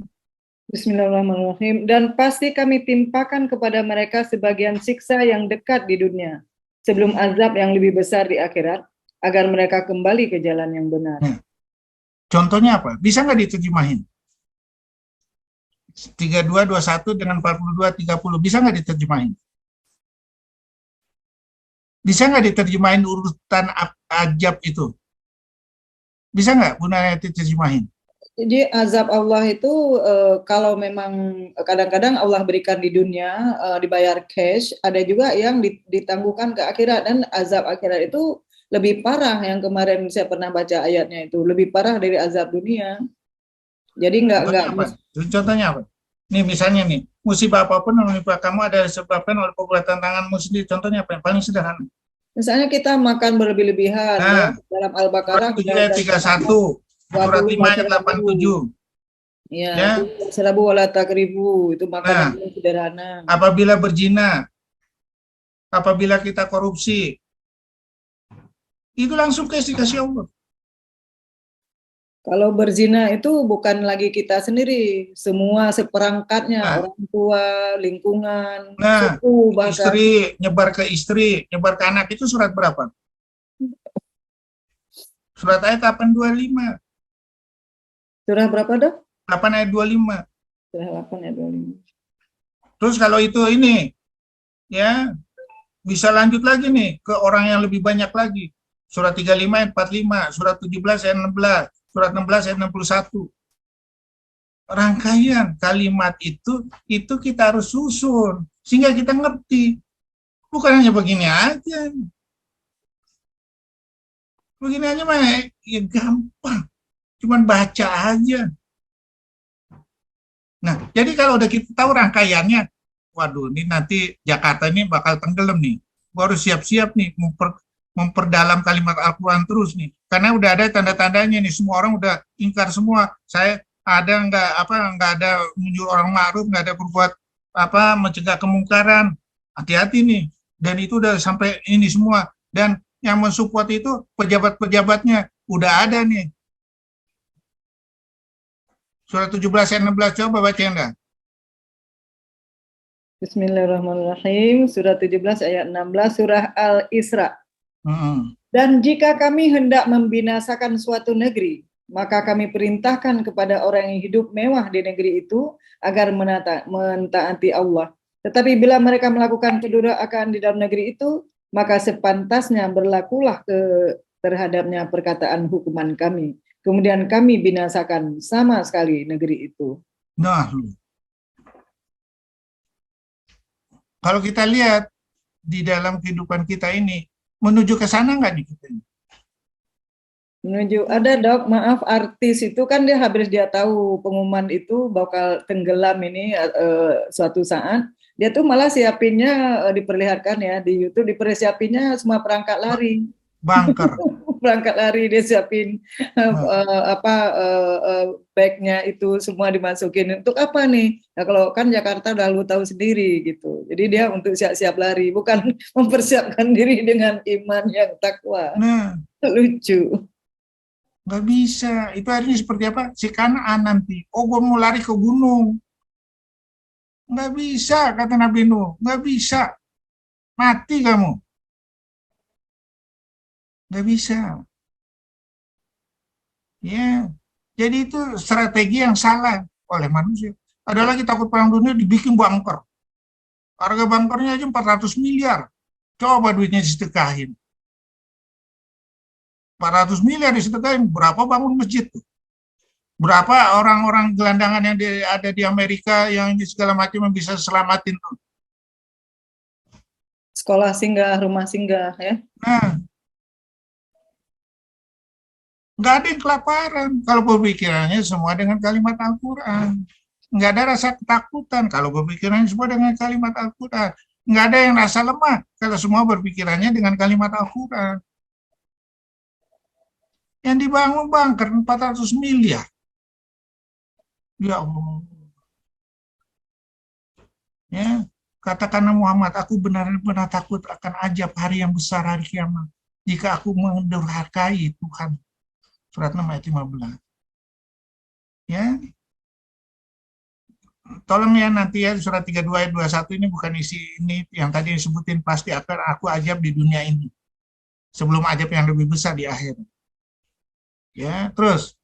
C: Bismillahirrahmanirrahim. Dan pasti kami timpakan kepada mereka sebagian siksa yang dekat di dunia, sebelum azab yang lebih besar di akhirat, agar mereka kembali ke jalan yang benar.
A: Nah, contohnya apa? Bisa nggak diterjemahin? 32 21 dengan 42 30 bisa nggak diterjemahin? Bisa nggak diterjemahin urutan ajab itu? Bisa nggak Bu Naya diterjemahin?
C: Jadi azab Allah itu kalau memang kadang-kadang Allah berikan di dunia dibayar cash, ada juga yang ditangguhkan ke akhirat, dan azab akhirat itu lebih parah. Yang kemarin saya pernah baca ayatnya itu lebih parah dari azab dunia. Jadi
A: Contohnya apa? Nih misalnya nih, musibah apapun yang menimpa kamu ada disebabkan oleh perbuatan tanganmu sendiri. Contohnya apa? Yang paling sederhana.
C: Misalnya kita makan berlebih-lebihan,
A: Nah,
C: dalam Al-Baqarah
A: 7 ayat 31, surat 5 ayat 87.
C: Ya, serabu wala takribu, itu makanan yang sederhana.
A: Apabila berzina, apabila kita korupsi, itu langsung dikasih Allah.
C: Kalau berzina itu bukan lagi kita sendiri, semua seperangkatnya, orang tua, lingkungan, suku, bahkan.
A: Istri, nyebar ke anak, itu surat berapa? Surat ayat 825.
C: Surah berapa, Dok?
A: 8 ayat 25.
C: Surah 8 ayat 25.
A: Terus kalau itu ini, ya, bisa lanjut lagi nih ke orang yang lebih banyak lagi. Surat 35 ayat 45, surat 17 ayat 16, surat 16 ayat 61. Rangkaian kalimat itu kita harus susun sehingga kita ngerti. Bukan hanya begini aja. Begini aja mah ya gampang. Cuman baca aja. Nah, jadi kalau udah kita tahu rangkaiannya, waduh, ini nanti Jakarta ini bakal tenggelam nih. Baru siap-siap nih memperdalam kalimat Al-Quran terus nih. Karena udah ada tanda-tandanya nih, semua orang udah ingkar semua. Saya ada nggak ada menyuruh orang ma'ruf, nggak ada berbuat mencegah kemungkaran. Hati-hati nih. Dan itu udah sampai ini semua. Dan yang mensupport itu pejabat-pejabatnya udah ada nih. Surat 17 ayat 16, coba baca Anda.
C: Bismillahirrahmanirrahim. Surah 17 ayat 16, surah Al-Isra. Dan jika kami hendak membinasakan suatu negeri, maka kami perintahkan kepada orang yang hidup mewah di negeri itu agar mentaati Allah. Tetapi bila mereka melakukan kedurhakaan di dalam negeri itu, maka sepantasnya berlakulah terhadapnya perkataan hukuman kami. Kemudian kami binasakan sama sekali negeri itu.
A: Nah, kalau kita lihat di dalam kehidupan kita ini, menuju ke sana nggak nih kita ini?
C: Menuju, ada Dok, maaf, artis itu kan dia tahu pengumuman itu bakal tenggelam ini suatu saat, dia tuh malah siapinnya diperlihatkan ya di YouTube, dipersiapinnya semua perangkat lari.
A: Bunker.
C: Perangkat lari dia siapin bagnya itu semua dimasukin. Untuk apa nih? Nah, kalau kan Jakarta udah lu tahu sendiri gitu. Jadi dia untuk siap-siap lari, bukan mempersiapkan diri dengan iman yang takwa.
A: Nah,
C: lucu.
A: Nggak bisa. Itu artinya seperti apa? Si Kanaan nanti. Oh, gue mau lari ke gunung. Nggak bisa, kata Nabi Nuh. Nggak bisa. Mati kamu. Nggak bisa. Ya, jadi itu strategi yang salah oleh manusia. Ada lagi takut perang dunia dibikin bunker. Harga bunkernya aja 400 miliar. Coba duitnya disedekahin. 400 miliar disedekahin, berapa bangun masjid tuh? Berapa orang-orang gelandangan yang ada di Amerika yang ini segala macam yang bisa selamatin tuh?
C: Sekolah singgah, rumah singgah ya.
A: Nah, Nggak ada yang kelaparan kalau pemikirannya semua dengan kalimat Al-Quran. Nggak ada rasa ketakutan kalau berpikirannya semua dengan kalimat Al-Quran. Nggak ada yang rasa lemah kalau semua berpikirannya dengan kalimat Al-Quran. Yang dibangun bunker 400 miliar. Ya Allah. Ya, katakanlah Muhammad, aku benar-benar takut akan ajab hari yang besar, hari kiamat. Jika aku mendurhakai Tuhan. Surat 6 ayat 15. Ya, tolong ya nanti ya surat 32 ayat 21 ini bukan isi ini yang tadi disebutin, pasti akan aku ajab di dunia ini. Sebelum ajab yang lebih besar di akhir. Ya, terus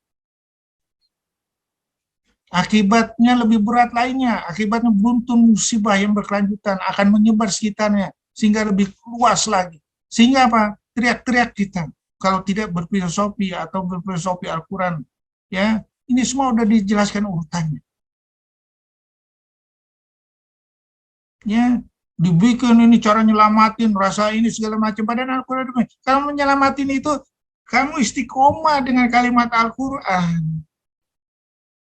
A: akibatnya lebih berat lainnya, akibatnya beruntun musibah yang berkelanjutan akan menyebar sekitarnya sehingga lebih luas lagi. Sehingga apa? Teriak-teriak kita kalau tidak berfilosofi atau berfilosofi Al-Quran. Ya, ini semua udah dijelaskan urutannya. Ya, dibikin ini cara nyelamatin, rasa ini segala macam. Padahal Al-Quran, kalau menyelamatin itu, kamu istiqomah dengan kalimat Al-Quran.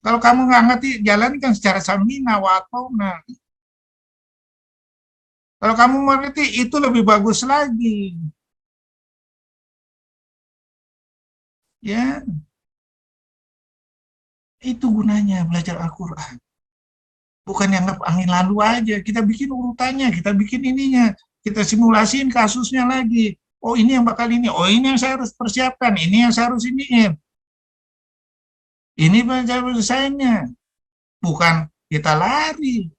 A: Kalau kamu nggak ngerti, jalankan secara samina wa atona. Kalau kamu mengerti, itu lebih bagus lagi. Ya, itu gunanya belajar Al-Quran. Bukan yang angin lalu aja, kita bikin urutannya, kita bikin ininya, kita simulasiin kasusnya lagi. Oh ini yang bakal ini, oh ini yang saya harus persiapkan, ini yang saya harus iniin. Ini cara selesainya, bukan kita lari.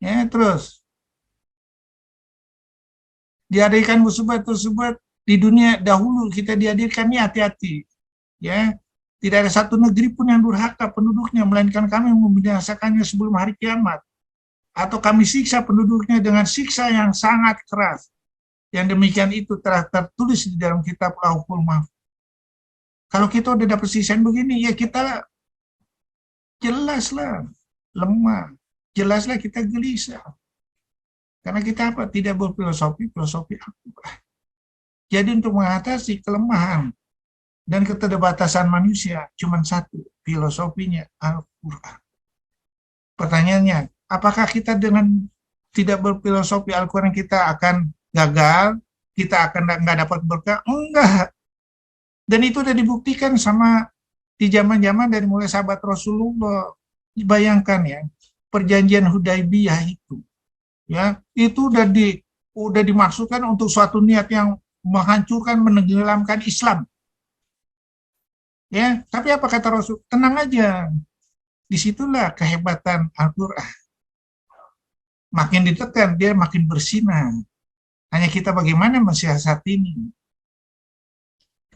A: Ya terus dihadirkan musibah tersebut di dunia dahulu kita dihadirkan ini hati-hati. Ya, tidak ada satu negeri pun yang durhaka penduduknya, melainkan kami membinasakannya sebelum hari kiamat. Atau kami siksa penduduknya dengan siksa yang sangat keras. Yang demikian itu telah tertulis di dalam kitab Lauhul Mahfuz. Kalau kita udah dapat siksaan begini, ya kita jelaslah lemah, jelaslah kita gelisah. Karena kita apa? Tidak berfilosofi Al-Quran. Jadi untuk mengatasi kelemahan dan keterbatasan manusia, cuma satu, filosofinya Al-Quran. Pertanyaannya, apakah kita dengan tidak berfilosofi Al-Quran kita akan gagal, kita akan nggak dapat berkah? Enggak. Dan itu sudah dibuktikan sama di zaman-zaman dari mulai sahabat Rasulullah. Bayangkan ya, perjanjian Hudaibiyah itu, ya itu udah dimaksudkan untuk suatu niat yang menghancurkan, menenggelamkan Islam. Ya, tapi apa kata Rasul? Tenang aja. Disitulah kehebatan Al-Quran. Makin ditekan, dia makin bersinar. Hanya kita bagaimana mensiasati ini.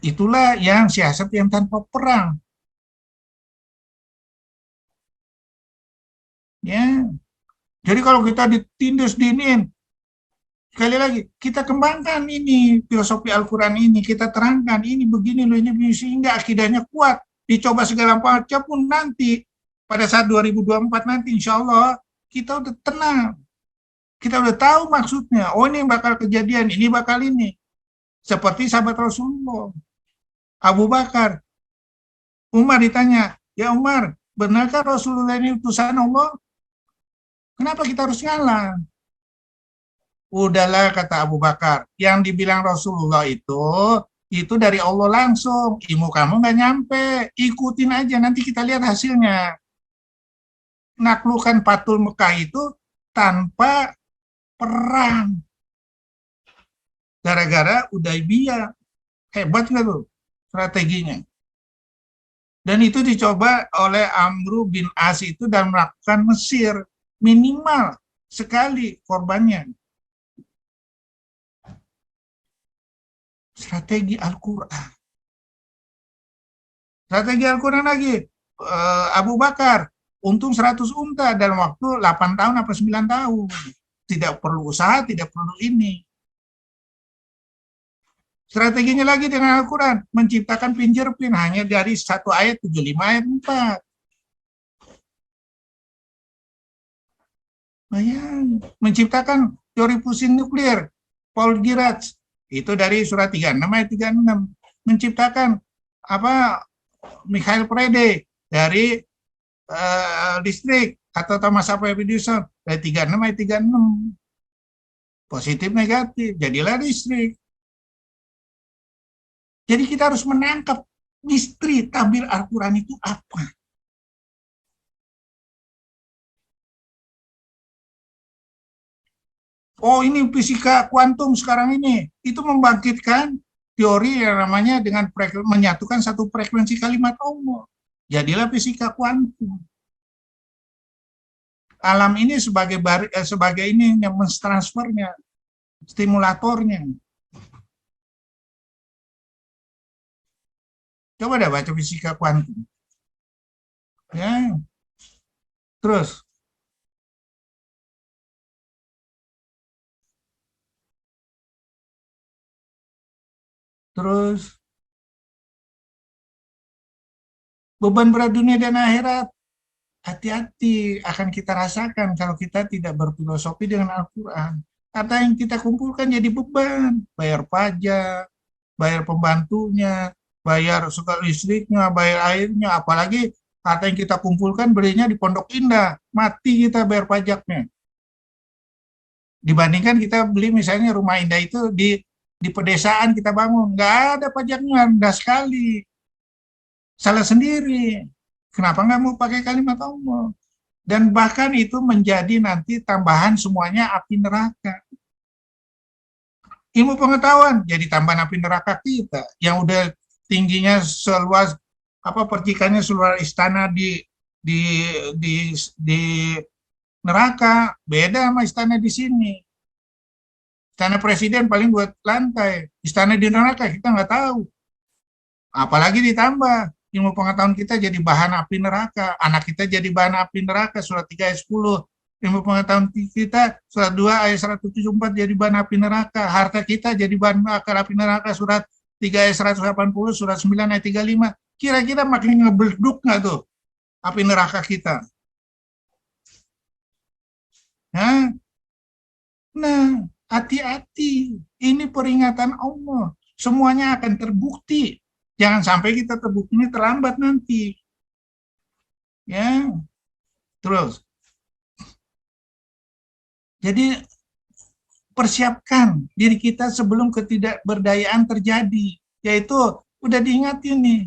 A: Itulah yang siasat yang tanpa perang. Ya. Jadi kalau kita ditindas dinin, sekali lagi kita kembangkan ini filosofi Al-Quran ini, kita terangkan ini begini loh, ini begini, sehingga akidahnya kuat. Dicoba segala macam pun nanti pada saat 2024 nanti insya Allah kita udah tenang. Kita udah tahu maksudnya. Oh ini bakal kejadian, ini bakal ini. Seperti sahabat Rasulullah. Abu Bakar. Umar ditanya, ya Umar, benarkah Rasulullah ini utusan Allah? Kenapa kita harus ngalah? Udahlah kata Abu Bakar, yang dibilang Rasulullah itu dari Allah langsung. Ilmu kamu nggak nyampe, ikutin aja, nanti kita lihat hasilnya. Naklukan Fatul Mekah itu tanpa perang. Gara-gara Hudaibiyah. Hebat nggak tuh strateginya? Dan itu dicoba oleh Amru bin As itu dan melakukan Mesir. Minimal sekali korbannya. Strategi Al-Quran. Strategi Al-Quran lagi. Abu Bakar, untung 100 unta dalam waktu 8 tahun atau 9 tahun. Tidak perlu usaha, tidak perlu ini. Strateginya lagi dengan Al-Quran, menciptakan fingerprint hanya dari 1 ayat 75 ayat 4. Bayang, menciptakan teori fusi nuklir, Paul Dirac, Itu dari surat 36 ayat 36. Menciptakan apa Mikhail Prede dari listrik atau Thomas Alva Edison dari 36 ayat 36. Positif negatif, jadilah listrik. Jadi kita harus menangkap misteri tabir Al-Quran itu apa. Oh, ini fisika kuantum sekarang ini. Itu membangkitkan teori yang namanya dengan menyatukan satu frekuensi kalimat Allah. Jadilah fisika kuantum. Alam ini sebagai ini yang mentransfernya, stimulatornya. Coba dah baca fisika kuantum. Ya. Terus beban berat dunia dan akhirat, hati-hati akan kita rasakan kalau kita tidak berfilosofi dengan Al-Quran. Kata yang kita kumpulkan jadi beban, bayar pajak, bayar pembantunya, bayar suka listriknya, bayar airnya, apalagi kata yang kita kumpulkan belinya di Pondok Indah, mati kita bayar pajaknya. Dibandingkan kita beli misalnya rumah indah itu di pedesaan kita bangun, nggak ada pajaknya, rendah sekali. Salah sendiri. Kenapa nggak mau pakai kalimat Allah? Dan bahkan itu menjadi nanti tambahan semuanya api neraka. Ilmu pengetahuan jadi tambahan api neraka kita yang udah tingginya seluas percikannya seluas istana di neraka, beda sama istana di sini. Istana presiden paling buat lantai, istana di neraka kita nggak tahu. Apalagi ditambah ilmu pengetahuan kita jadi bahan api neraka, anak kita jadi bahan api neraka, surat 3 ayat 10. Ilmu pengetahuan kita, surat 2 ayat 174 jadi bahan api neraka, harta kita jadi bahan api neraka, surat 3 ayat 180, surat 9 ayat 35. Kira-kira makin ngebleduk nggak tuh api neraka kita? Nah, hati-hati, ini peringatan Allah. Semuanya akan terbukti. Jangan sampai kita terbukti ini terlambat nanti. Ya, terus. Jadi persiapkan diri kita sebelum ketidakberdayaan terjadi. Yaitu udah diingatin nih.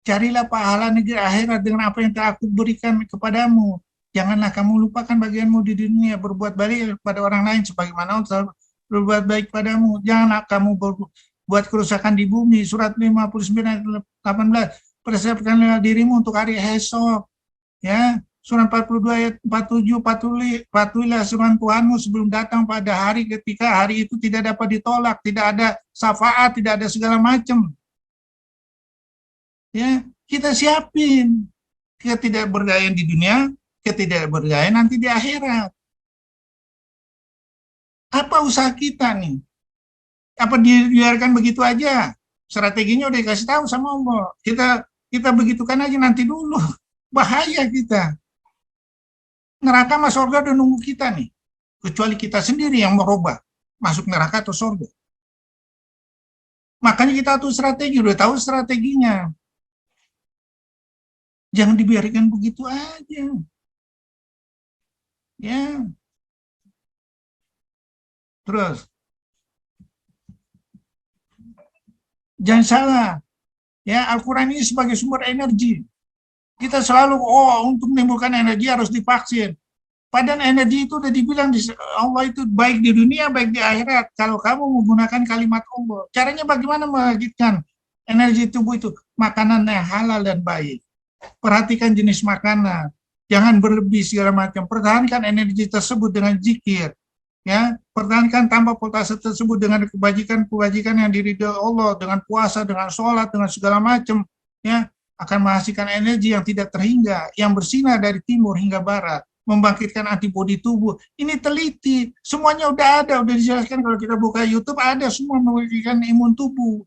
A: Carilah pahala negeri akhirat dengan apa yang telah aku berikan kepadamu. Janganlah kamu lupakan bagianmu di dunia, berbuat baik kepada orang lain sebagaimana Allah berbuat baik padamu. Janganlah kamu buat kerusakan di bumi. Surat 59 ayat 18. Persiapkanlah dirimu untuk hari esok. Ya, surat 42 ayat 47, patuhilah firman Tuhanmu sebelum datang pada hari ketika hari itu tidak dapat ditolak, tidak ada syafaat, tidak ada segala macam. Ya, kita siapin ketidakberdayaan di dunia, ketidakberdayaan nanti di akhirat. Apa usaha kita nih? Apa dibiarkan begitu aja? Strateginya udah dikasih tahu sama Allah. Kita begitukan aja nanti dulu. Bahaya kita. Neraka sama surga udah nunggu kita nih. Kecuali kita sendiri yang merubah. Masuk neraka atau surga. Makanya kita tuh strategi, udah tahu strateginya. Jangan dibiarkan begitu aja. Ya. Terus. Jangan salah. Ya, Al-Quran ini sebagai sumber energi. Kita selalu, untuk menimbulkan energi harus divaksin. Padahal energi itu udah dibilang Allah itu baik di dunia, baik di akhirat. Kalau kamu menggunakan kalimat Allah. Caranya bagaimana membangkitkan energi tubuh itu? Makanan yang halal dan baik. Perhatikan jenis makanan, jangan berlebih segala macam. Pertahankan energi tersebut dengan zikir, ya. Pertahankan tambah voltase tersebut dengan kebajikan yang diridhoi Allah, dengan puasa, dengan sholat, dengan segala macam, ya. Akan menghasilkan energi yang tidak terhingga, yang bersinar dari timur hingga barat, membangkitkan antibodi tubuh. Ini teliti, semuanya udah ada, udah dijelaskan. Kalau kita buka YouTube ada semua membangkitkan imun tubuh.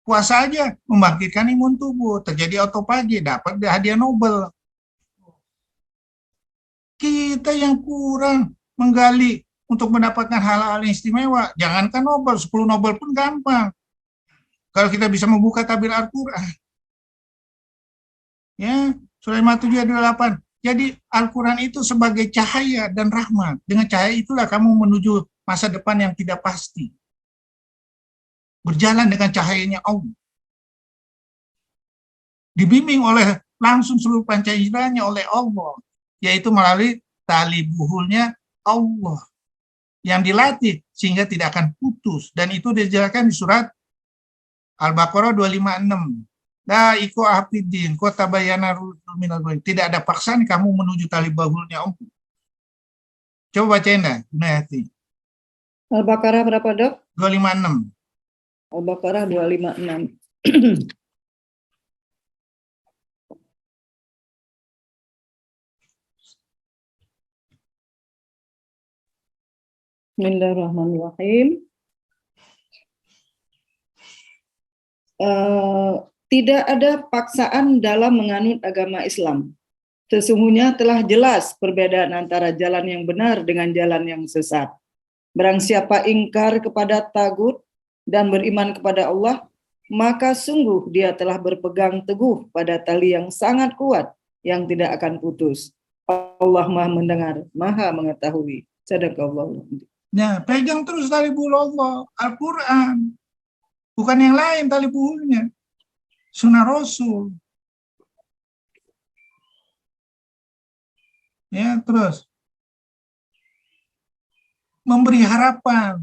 A: Puasa aja membangkitkan imun tubuh, terjadi autopagi, dapat hadiah Nobel. Kita yang kurang menggali untuk mendapatkan hal-hal yang istimewa. Jangankan Nobel, 10 Nobel pun gampang. Kalau kita bisa membuka tabir Al-Quran. Ya, Sulaiman 7 ayat 8. Jadi Al-Quran itu sebagai cahaya dan rahmat. Dengan cahaya itulah kamu menuju masa depan yang tidak pasti. Berjalan dengan cahayanya Allah. Dibimbing oleh langsung seluruh panca inderanya oleh Allah. Yaitu melalui tali buhulnya Allah. Yang dilatih sehingga tidak akan putus. Dan itu dijelaskan di surat Al-Baqarah 256. La iko hafidin kota bayana minal ghaib. Tidak ada paksaan kamu menuju tali bahulnya Allah. Coba bacain dah, Gunayati.
C: Al-Baqarah berapa, Dok?
A: 256.
C: Al-Baqarah 256. Bismillahirrahmanirrahim. Tidak ada paksaan dalam menganut agama Islam. Sesungguhnya telah jelas perbedaan antara jalan yang benar dengan jalan yang sesat. Barang siapa ingkar kepada tagut dan beriman kepada Allah, maka sungguh dia telah berpegang teguh pada tali yang sangat kuat yang tidak akan putus. Allah Maha mendengar, Maha mengetahui. Sadaqallahu.
A: Nah, pegang terus tali buhul Allah, Al-Quran. Bukan yang lain tali buhulnya. Sunnah Rasul. Ya, terus. Memberi harapan.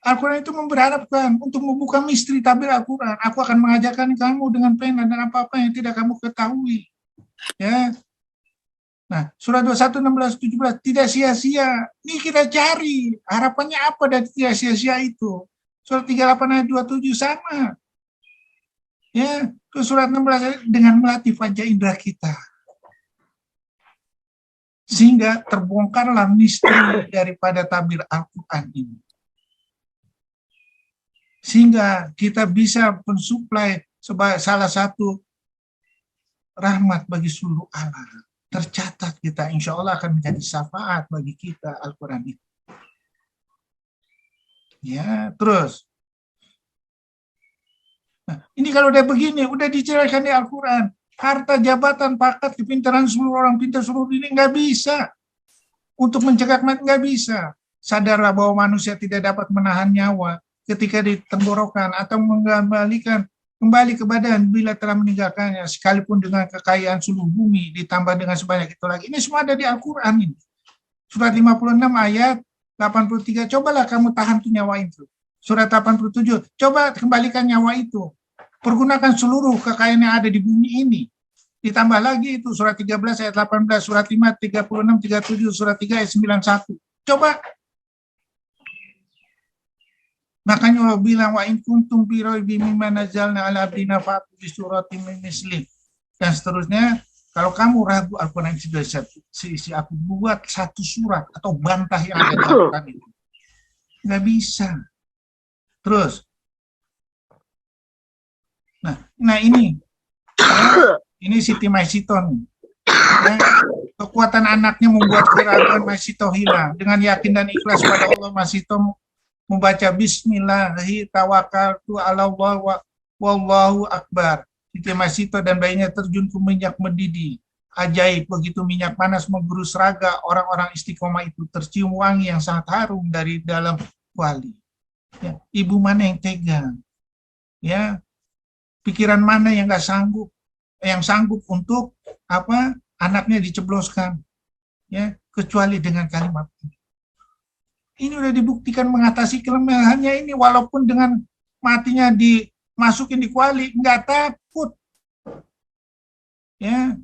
A: Al-Quran itu memberharapkan untuk membuka misteri tabir Al-Quran. Aku akan mengajarkan kamu dengan pena dan apa-apa yang tidak kamu ketahui. Ya. Nah, surat 21, 16, 17. Tidak sia-sia. Ini kita cari. Harapannya apa dari tidak sia-sia itu? Surat 38 ayat 27 sama. Ya, ke surat 16 dengan melatih panca indera kita. Sehingga terbongkarlah misteri daripada tabir Al-Quran ini. Sehingga kita bisa mensuplai sebagai salah satu rahmat bagi seluruh alam. Tercatat kita, insya Allah akan menjadi syafaat bagi kita Al-Quran itu. Ya, terus. Nah, ini kalau udah begini, udah dijelaskan di Al-Quran. Harta, jabatan, pangkat, kepintaran seluruh orang pintar seluruh ini nggak bisa. Untuk mencegah mati nggak bisa. Sadarlah bahwa manusia tidak dapat menahan nyawa ketika ditenggorokan atau mengembalikan kembali ke badan bila telah meninggalkannya, sekalipun dengan kekayaan seluruh bumi ditambah dengan sebanyak itu lagi. Ini semua ada di Al-Quran ini. Surat 56 ayat 83, cobalah kamu tahan tuh nyawa itu. Surat 87, coba kembalikan nyawa itu. Pergunakan seluruh kekayaan yang ada di bumi ini. Ditambah lagi itu surat 13 ayat 18, surat 5, 36, 37, surat 3 ayat 91. Coba. Makanya Allah bilang, wa in kuntum fi raibin mimma nazzalna ala abdina fa'tu bi suratin min misli. Dan seterusnya, kalau kamu ragu Al-Quran sudah isi, aku buat satu surat atau bantah yang ada di Al-Quran itu. Nggak bisa. Terus. Nah ini. Ini Siti Maisito nih. Ya, kekuatan anaknya membuat keraguan Maisito hilang. Dengan yakin dan ikhlas pada Allah, Maisito membaca Bismillahi tawakkaltu ala Allah wallahu akbar. Siti Maisito dan bayinya terjun ke minyak mendidih. Ajaib, begitu minyak panas menggerus raga, orang-orang istiqomah itu tercium wangi yang sangat harum dari dalam kuali. Ya, ibu mana yang tega? Ya, pikiran mana yang nggak sanggup? Yang sanggup untuk apa? Anaknya dicebloskan. Ya, kecuali dengan kalimat ini. Ini udah dibuktikan mengatasi kelemahannya ini, walaupun dengan matinya dimasukin di kuali, nggak takut. Ya,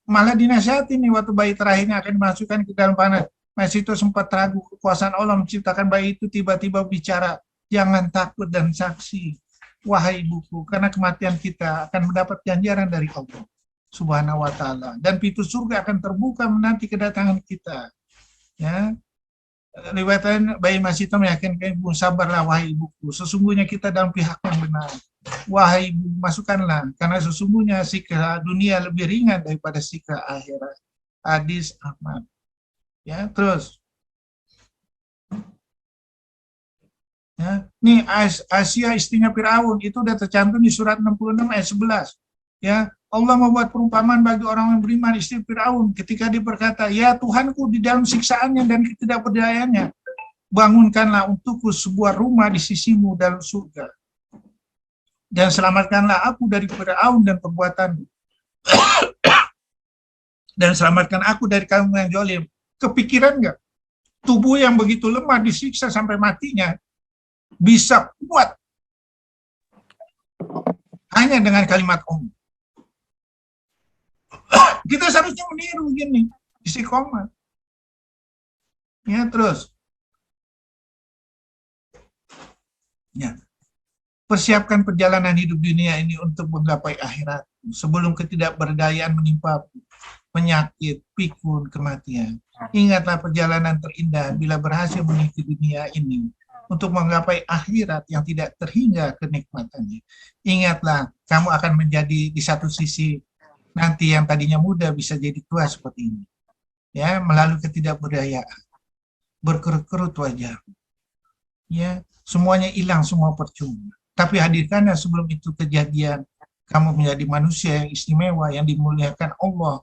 A: malah dinasihati nih waktu bayi terakhirnya akan dimasukkan ke dalam panah. Maisito sempat ragu kekuasaan Allah menciptakan bayi itu, tiba-tiba bicara, jangan takut dan saksi, wahai ibuku, karena kematian kita akan mendapat ganjaran dari Allah Subhanahu wa Ta'ala, dan pintu surga akan terbuka menanti kedatangan kita. Ya, riwayatnya bayi Maisito meyakinkan ibu, sabarlah wahai ibuku, sesungguhnya kita dalam pihak yang benar. Wahai ibu, masukkanlah, karena sesungguhnya siksa dunia lebih ringan daripada siksa akhirat. Hadis Ahmad. Ya, terus Ya, nih Asia istrinya Firaun itu udah tercantum di surat 66 ayat 11. Ya, Allah membuat perumpamaan bagi orang yang beriman istri Firaun ketika dia berkata, "Ya Tuhanku, di dalam siksaannya dan ketidakberdayaannya, bangunkanlah untukku sebuah rumah di sisimu dalam surga. Dan selamatkanlah aku dari Firaun dan perbuatanmu. Dan selamatkan aku dari kaum yang zalim." Kepikiran nggak? Tubuh yang begitu lemah disiksa sampai matinya bisa kuat hanya dengan kalimat Allah. Kita seharusnya meniru gini, istiqomah. Ya, terus. Ya. Persiapkan perjalanan hidup dunia ini untuk menggapai akhirat sebelum ketidakberdayaan menimpa penyakit, pikun, kematian. Ingatlah perjalanan terindah bila berhasil mengikuti dunia ini untuk menggapai akhirat yang tidak terhingga kenikmatannya. Ingatlah, kamu akan menjadi di satu sisi nanti yang tadinya muda bisa jadi tua seperti ini. Ya, melalui ketidakberdayaan. Berkerut-kerut wajah. Ya, semuanya hilang, semua percuma. Tapi hadirkanlah sebelum itu kejadian, kamu menjadi manusia yang istimewa, yang dimuliakan Allah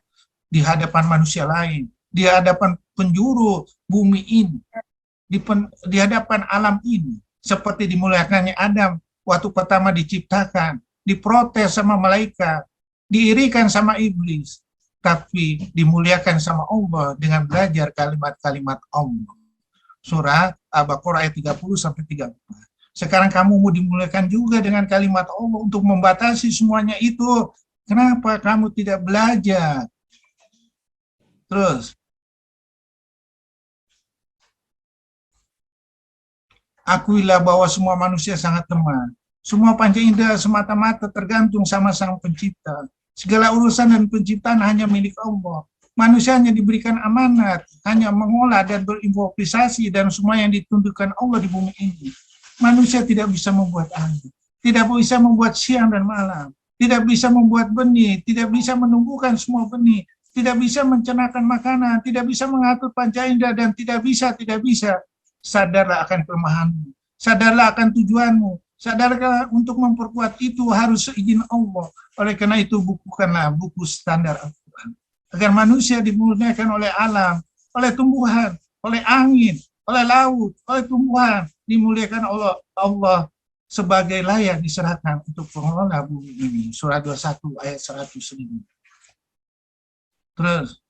A: di hadapan manusia lain, di hadapan penjuru bumi ini, di hadapan alam ini, seperti dimuliakannya Adam waktu pertama diciptakan, diprotes sama malaikat, diirikan sama iblis, tapi dimuliakan sama Allah dengan belajar kalimat-kalimat Allah. Surah Al-Baqarah ayat 30-34. Sekarang kamu mau dimuliakan juga dengan kalimat Allah untuk membatasi semuanya itu. Kenapa kamu tidak belajar? Terus, akuilah bahwa semua manusia sangat lemah. Semua panca indera semata-mata tergantung sama Sang Pencipta. Segala urusan dan penciptaan hanya milik Allah. Manusia hanya diberikan amanat, hanya mengolah dan berimprovisasi dan semua yang ditundukkan Allah di bumi ini. Manusia tidak bisa membuat angin, tidak bisa membuat siang dan malam, tidak bisa membuat benih, tidak bisa menumbuhkan semua benih, tidak bisa mencernakan makanan, tidak bisa mengatur panca indera, dan tidak bisa. Sadarlah akan kelemahanmu, sadarlah akan tujuanmu, sadarlah untuk memperkuat itu harus seizin Allah. Oleh karena itu, bukukanlah buku standar Al-Quran, agar manusia dimuliakan oleh alam, oleh tumbuhan, oleh angin, oleh laut, oleh tumbuhan, dimuliakan Allah sebagai layak diserahkan untuk pengelola bumi ini. Surah 21 ayat 105. Terus,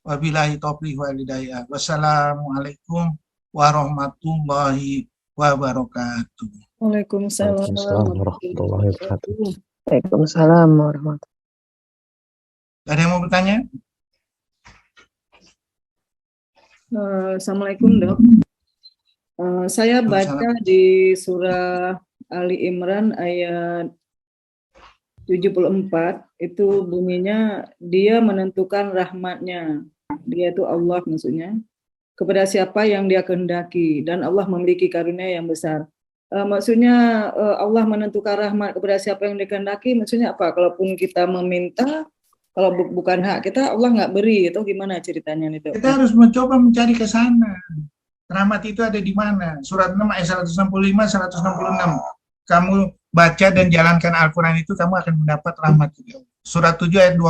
A: wabillahi taufiq wal hidayah. Wassalamualaikum warahmatullahi wabarakatuh.
C: Waalaikumsalam
B: Waalaikumsalam warahmatullahi wabarakatuh.
E: Waalaikumsalam warahmatullahi.
A: Ada yang mau bertanya?
C: Assalamualaikum, Dok. Saya baca di surah Ali Imran ayat 74, itu bunyinya, dia menentukan rahmatnya, dia itu Allah maksudnya, kepada siapa yang dia kehendaki, dan Allah memiliki karunia yang besar. Maksudnya Allah menentukan rahmat kepada siapa yang dikehendaki, maksudnya apa? Kalaupun kita meminta, kalau bukan hak kita, Allah nggak beri, itu gimana ceritanya nih, Dok?
A: Kita harus mencoba mencari ke sana. Rahmat itu ada di mana? Surat 6 ayat 165-166. Kamu baca dan jalankan Al-Quran itu, kamu akan mendapat rahmat. Surat 7 ayat 7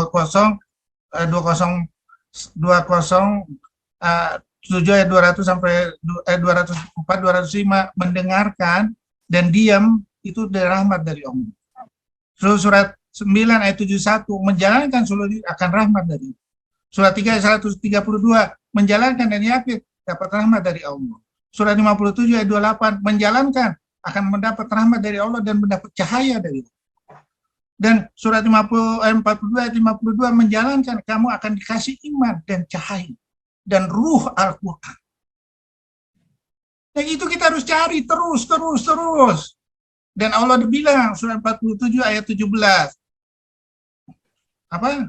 A: ayat 200 sampai 204-205, mendengarkan dan diam itu dari rahmat dari Allah. Surat 9 ayat 71, menjalankan seluruh akan rahmat dari Allah. Surat 3 ayat 132, menjalankan dan yakin dapat rahmat dari Allah. Surat 57 ayat 28, menjalankan akan mendapat rahmat dari Allah dan mendapat cahaya dari Allah. Dan surat 42 ayat 52, menjalankan kamu akan dikasih iman dan cahaya dan ruh Al-Quran. Dan itu kita harus cari terus. Dan Allah bilang, surat 47 ayat 17, apa?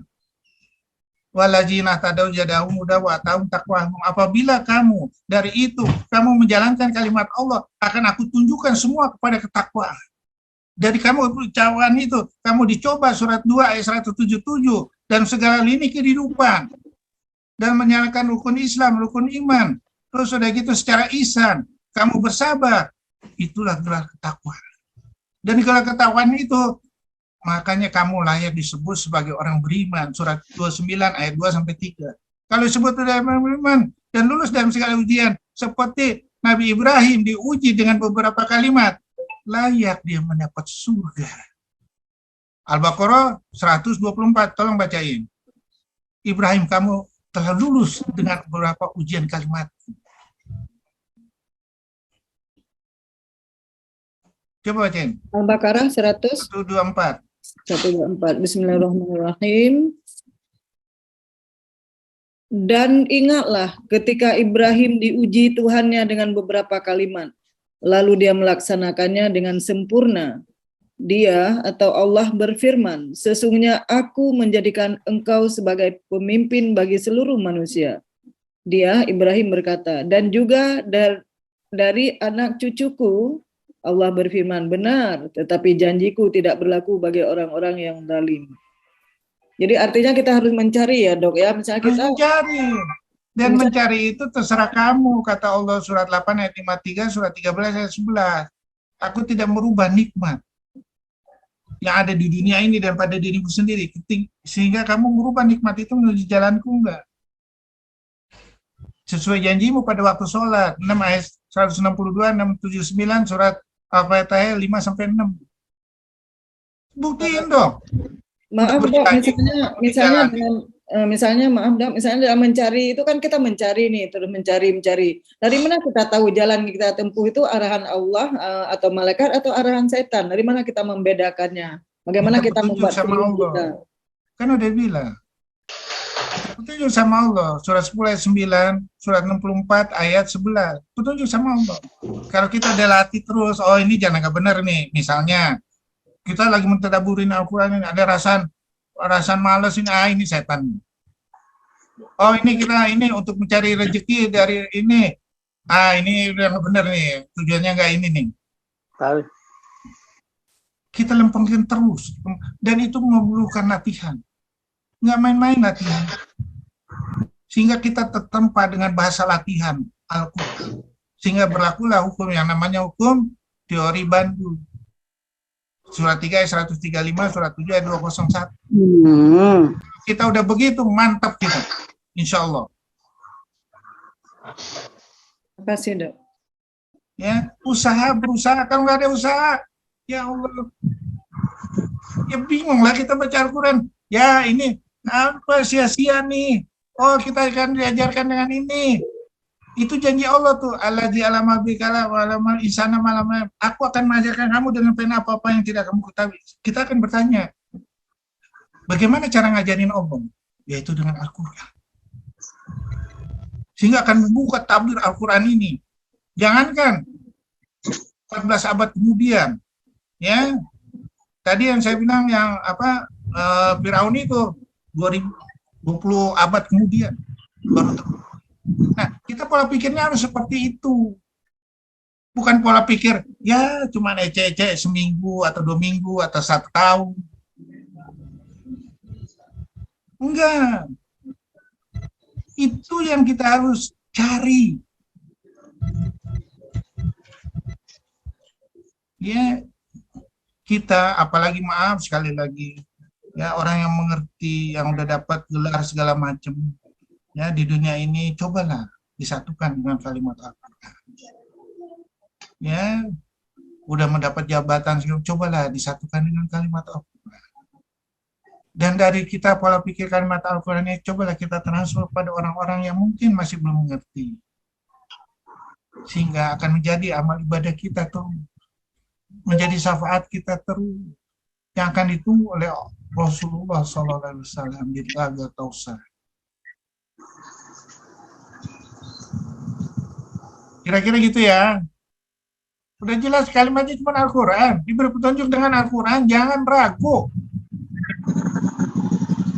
A: Walajina tadau jadahum muda wa taum taqwahum. Apabila kamu dari itu kamu menjalankan kalimat Allah, akan aku tunjukkan semua kepada ketakwaan. Dari kamu ucapan itu, kamu dicoba, surat 2 ayat 177, dan segala lini kehidupan dan menyalakan rukun Islam, rukun iman. Terus sudah gitu secara ihsan, kamu bersabar, itulah gelar ketakwaan. Dan gelar ketakwaan itu, makanya kamu layak disebut sebagai orang beriman. Surat 29 ayat 2 sampai 3. Kalau disebut orang beriman dan lulus dalam segala ujian, seperti Nabi Ibrahim diuji dengan beberapa kalimat, layak dia mendapat surga. Al-Baqarah 124, tolong bacain. Ibrahim, kamu telah lulus dengan beberapa ujian kalimat. Coba bacain.
C: Al-Baqarah
A: 124.
C: 124. Bismillahirrahmanirrahim. Dan ingatlah ketika Ibrahim diuji Tuhannya dengan beberapa kalimat, lalu dia melaksanakannya dengan sempurna. Dia atau Allah berfirman, sesungguhnya aku menjadikan engkau sebagai pemimpin bagi seluruh manusia. Dia, Ibrahim berkata, dan juga dari anak cucuku, Allah berfirman, benar, tetapi janjiku tidak berlaku bagi orang-orang yang zalim. Jadi artinya kita harus mencari ya dok ya, misalnya
A: Harus
C: kita
A: mencari. Dan mencari itu terserah kamu, kata Allah surat 8 ayat 53, surat 13 ayat 11. Aku tidak merubah nikmat yang ada di dunia ini dan pada dirimu sendiri, sehingga kamu merubah nikmat itu menuju jalanku enggak. Sesuai janjimu pada waktu sholat, 6 ayat 162, 679, surat Al-Fatihah 5 sampai 6. Buktiin dong.
C: maaf dok,
A: Berjanji
C: misalnya
A: berjalan.
C: dengan misalnya maaf dok, misalnya dalam mencari itu kan kita mencari nih, terus mencari. Dari mana kita tahu jalan kita tempuh itu arahan Allah atau malaikat atau arahan setan? Dari mana kita membedakannya? Bagaimana
A: Minta
C: kita
A: petunjuk
C: membuat
A: sama
C: pilihan
A: Allah.
C: kita?
A: Kan udah bilang. Petunjuk sama Allah, surat 10 ayat 9, surat 64 ayat 11. Petunjuk sama Allah. Kalau kita udah latih terus, oh ini jangan nggak benar nih. Misalnya, kita lagi mentadaburin Al-Quran ini, ada rasan malas ini setan. Oh ini kita ini untuk mencari rezeki dari ini. Ini udah nggak benar nih, tujuannya nggak ini nih.
E: Tahu.
A: Kita lempengin terus. Dan itu memerlukan latihan. Nggak main-main latihan. Sehingga kita tertempa dengan bahasa latihan Al-Quran. Sehingga berlakulah hukum yang namanya hukum teori Bandung. Surat 3 ayat 135, surat 7 ayat 201. Kita udah begitu, mantap kita. Insya Allah.
C: Terima kasih dok.
A: Ya, berusaha. Kalau nggak ada usaha, ya Allah. Ya bingung lah kita baca Al-Quran. Ya ini, apa sia-sia nih. Oh kita akan diajarkan dengan ini. Itu janji Allah tuh. Alladzi alama bikala wa alamal insana malam. Aku akan mengajarkan kamu dengan pena apa-apa yang tidak kamu ketahui. Kita akan bertanya, bagaimana cara ngajarin Allah? Yaitu dengan Al-Quran. Sehingga akan membuka tabir Al-Quran ini. Jangankan 14 abad kemudian, ya. Tadi yang saya bilang yang Firaun itu 20 abad kemudian baru terjadi. Nah, kita pola pikirnya harus seperti itu. Bukan pola pikir, ya cuma ece-ece seminggu atau 2 minggu atau 1 tahun. Enggak. Itu yang kita harus cari. Ya, kita apalagi maaf sekali lagi, ya orang yang mengerti, yang udah dapat gelar segala macam. Ya, di dunia ini cobalah disatukan dengan kalimat Al-Quran. Ya, udah mendapat jabatan, cobalah disatukan dengan kalimat Al-Quran. Dan dari kita pola pikir kalimat Al-Quran ini, cobalah kita transfer pada orang-orang yang mungkin masih belum mengerti. Sehingga akan menjadi amal ibadah kita tuh, menjadi syafaat kita terus, yang akan ditunggu oleh Rasulullah SAW di Telaga Kausar. Kira-kira gitu ya. Udah jelas kalimatnya cuma Al-Quran. Diberi petunjuk dengan Al-Quran, jangan ragu.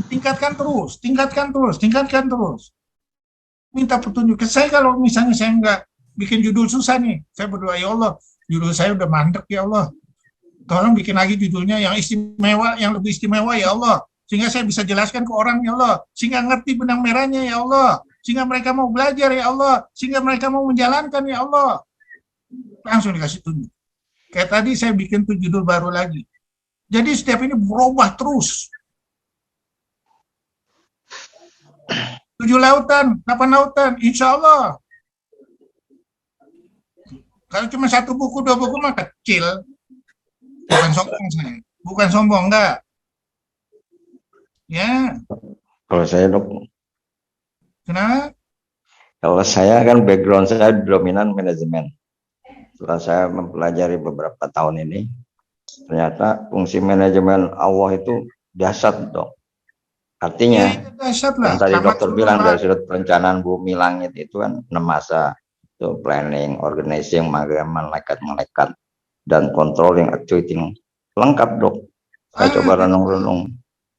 A: Tingkatkan terus. Minta petunjuk. Saya kalau misalnya saya nggak bikin judul susah nih, saya berdoa, ya Allah, judul saya udah mandek ya Allah. Tolong bikin lagi judulnya yang istimewa, yang lebih istimewa ya Allah. Sehingga saya bisa jelaskan ke orang ya Allah. Sehingga ngerti benang merahnya ya Allah. Sehingga mereka mau belajar ya Allah. Sehingga mereka mau menjalankan ya Allah. Langsung dikasih tunjuk. Kayak tadi saya bikin tuh judul baru lagi. Jadi setiap ini berubah terus. 7 lautan, 8 lautan, insya Allah. Kalau cuma 1 buku, 2 buku mah kecil. Bukan sombong saya. Bukan sombong, enggak. Ya,
D: Kalau saya dok,
A: kenapa?
D: kalau saya kan background saya dominan manajemen. Setelah saya mempelajari beberapa tahun ini, ternyata fungsi manajemen Allah itu dahsyat dok.
A: Ya,
D: Artinya,
A: itu dahsyat lah.
D: yang tadi
A: Sama
D: dokter
A: seluruh
D: bilang dari
A: hal.
D: sudut perencanaan bumi langit itu kan 6 masa. Itu planning, organizing, malaikat-malaikat, dan controlling, actuating. Lengkap dok. Saya coba renung-renung.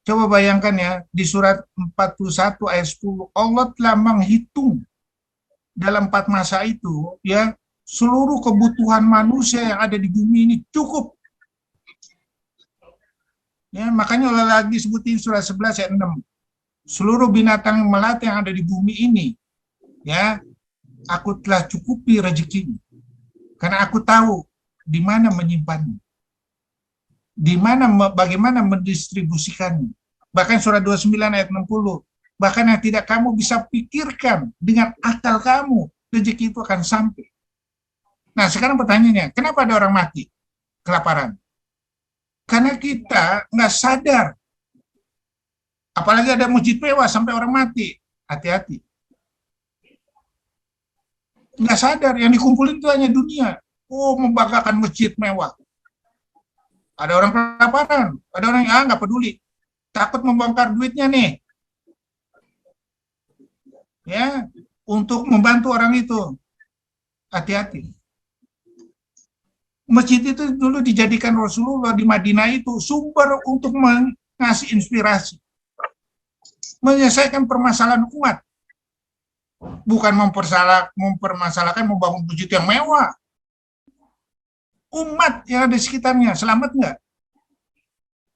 A: Coba bayangkan ya, di surat 41 ayat 10, Allah telah menghitung dalam 4 masa itu, ya, seluruh kebutuhan manusia yang ada di bumi ini cukup. Ya, makanya Allah lagi sebutin surat 11 ayat 6. Seluruh binatang melata yang ada di bumi ini, ya, aku telah cukupi rezekinya. Karena aku tahu di mana menyimpannya. Bagaimana mendistribusikannya. Bahkan surat 29 ayat 60, bahkan yang tidak kamu bisa pikirkan dengan akal kamu, rezeki itu akan sampai. Nah, sekarang pertanyaannya, kenapa ada orang mati kelaparan? Karena kita nggak sadar. Apalagi ada masjid mewah sampai orang mati. Hati-hati. Nggak sadar, yang dikumpulin itu hanya dunia. Oh, membanggakan masjid mewah. Ada orang kelaparan, ada orang yang nggak peduli, takut membongkar duitnya nih, ya, untuk membantu orang itu. Hati-hati. Masjid itu dulu dijadikan Rasulullah di Madinah itu sumber untuk mengasih inspirasi, menyelesaikan permasalahan umat, bukan mempermasalahkan membangun masjid yang mewah. Umat yang ada di sekitarnya selamat nggak?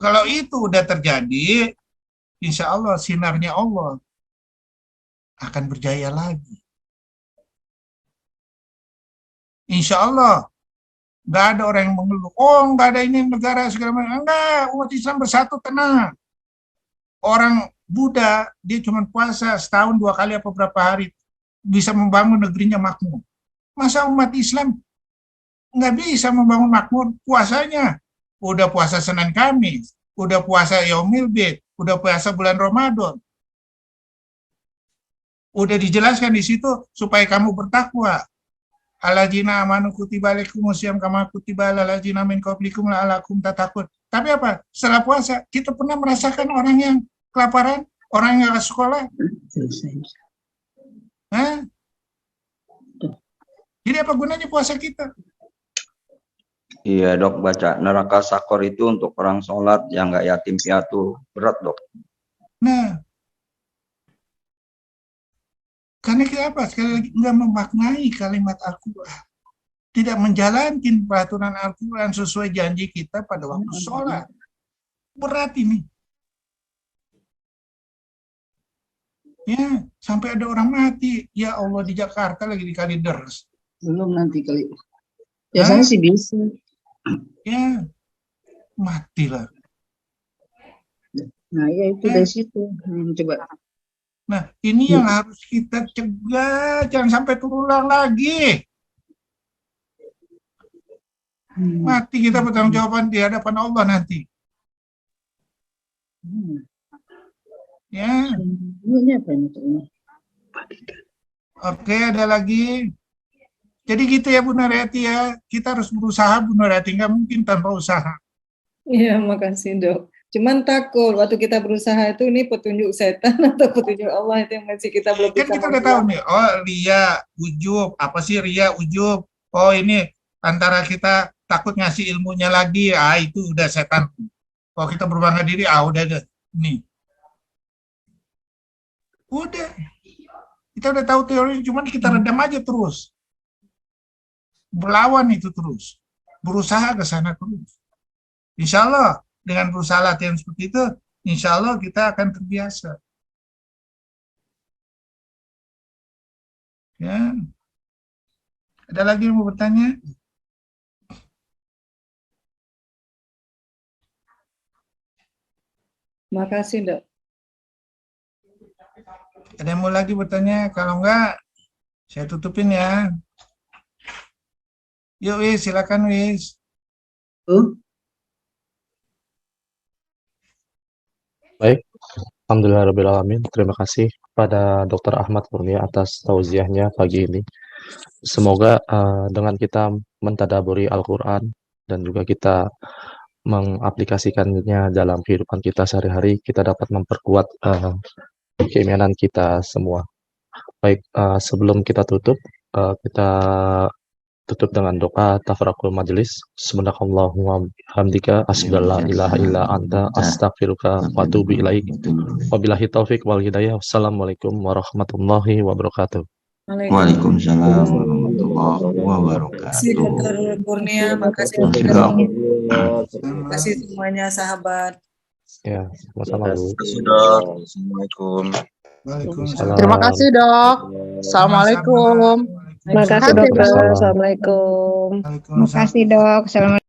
A: Kalau itu udah terjadi, insya Allah sinarnya Allah akan berjaya lagi. Insya Allah nggak ada orang yang mengeluh. Oh, nggak ada ini negara segala macam. Enggak, umat Islam bersatu, tenang. Orang Buddha dia cuma puasa setahun 2 kali apa berapa hari bisa membangun negerinya makmur. Masa umat Islam nggak bisa membangun makmur puasanya? Udah puasa Senin Kamis, udah puasa Yaumil Bid, udah puasa bulan Ramadan. Udah dijelaskan di situ supaya kamu bertakwa. Alladzina amanu kutiba alaikumusiyam kama kutiba alal ladzina min qablikum la'allakum tattaqun. Tapi apa? Setelah puasa, kita pernah merasakan orang yang kelaparan, orang yang nggak sekolah. Hah? Jadi apa gunanya puasa kita?
D: Iya dok, baca neraka sakor itu untuk orang sholat yang nggak yatim piatu, berat dok.
A: Nah, karena kita apa? Sekali lagi nggak memaknai kalimat Al-Quran, tidak menjalankan peraturan Al-Quran sesuai janji kita pada waktu sholat. Berat ini. Ya, sampai ada orang mati. Ya Allah, di Jakarta lagi di Kalideres.
E: Belum nanti kali. Biasanya sih bisa.
A: Ya, matilah.
E: Nah, ya itu dari situ. Coba.
A: Nah, ini yang harus kita cegah, jangan sampai terulang lagi. Mati kita bertanggung jawaban di hadapan Allah nanti. Ya.
E: Ini apa ini?
A: Oke, ada lagi. Jadi gitu ya Bu Nuryati ya. Kita harus berusaha Bu Nuryati, nggak mungkin tanpa usaha.
C: Iya, makasih dok. Cuman takut waktu kita berusaha itu ini petunjuk setan atau petunjuk Allah itu yang masih kita belum
A: Kan
C: bisa
A: kita udah tahu nih, oh ria, ujub, apa sih ria, ujub? Oh ini antara kita takut ngasih ilmunya lagi, itu udah setan. Kalau kita berbangga diri, udah deh, nih. Udah, kita udah tahu teori, cuman kita redam aja terus. Berlawan itu terus, berusaha ke sana terus. Insya Allah dengan berusaha latihan seperti itu, insya Allah kita akan terbiasa. Ya, Ada lagi yang mau bertanya?
C: Makasih, Dok.
A: Ada yang mau lagi bertanya? Kalau enggak, saya tutupin ya. Yuk, Wis, silakan, Wis.
E: Tuh,
B: Baik, alhamdulillahirrahmanirrahim. Terima kasih kepada Dr. Ahmad Kurnia atas tausiahnya pagi ini. Semoga dengan kita mentadaburi Al-Quran dan juga kita mengaplikasikannya dalam kehidupan kita sehari-hari, kita dapat memperkuat keimanan kita semua. Baik, sebelum kita tutup, kita tutup dengan doa tafarakul majelis. Subhanakallahumma hamdika asyhadu an la ilaha illa anta astaghfiruka wa atubu ilaik. Wabillahi taufik wal hidayah. Wassalamualaikum warahmatullahi wabarakatuh.
D: Waalaikumsalam warahmatullahi
C: Terima kasih,
D: wabarakatuh.
C: Dr. Kurnia. Makasih,
D: Masih
C: Dr.
D: dong.
C: Terima kasih semuanya, sahabat.
B: Ya, sama-sama Bu.
F: Assalamualaikum.
A: Waalaikumsalam.
G: Terima kasih, Dok. Assalamualaikum.
A: Waalaikumsalam.
H: Terima kasih,
G: Makasih,
H: Dokter.
B: Waalaikumsalam.
H: Assalamualaikum.
A: Waalaikumsalam.
H: Makasih, Dok. Assalamualaikum.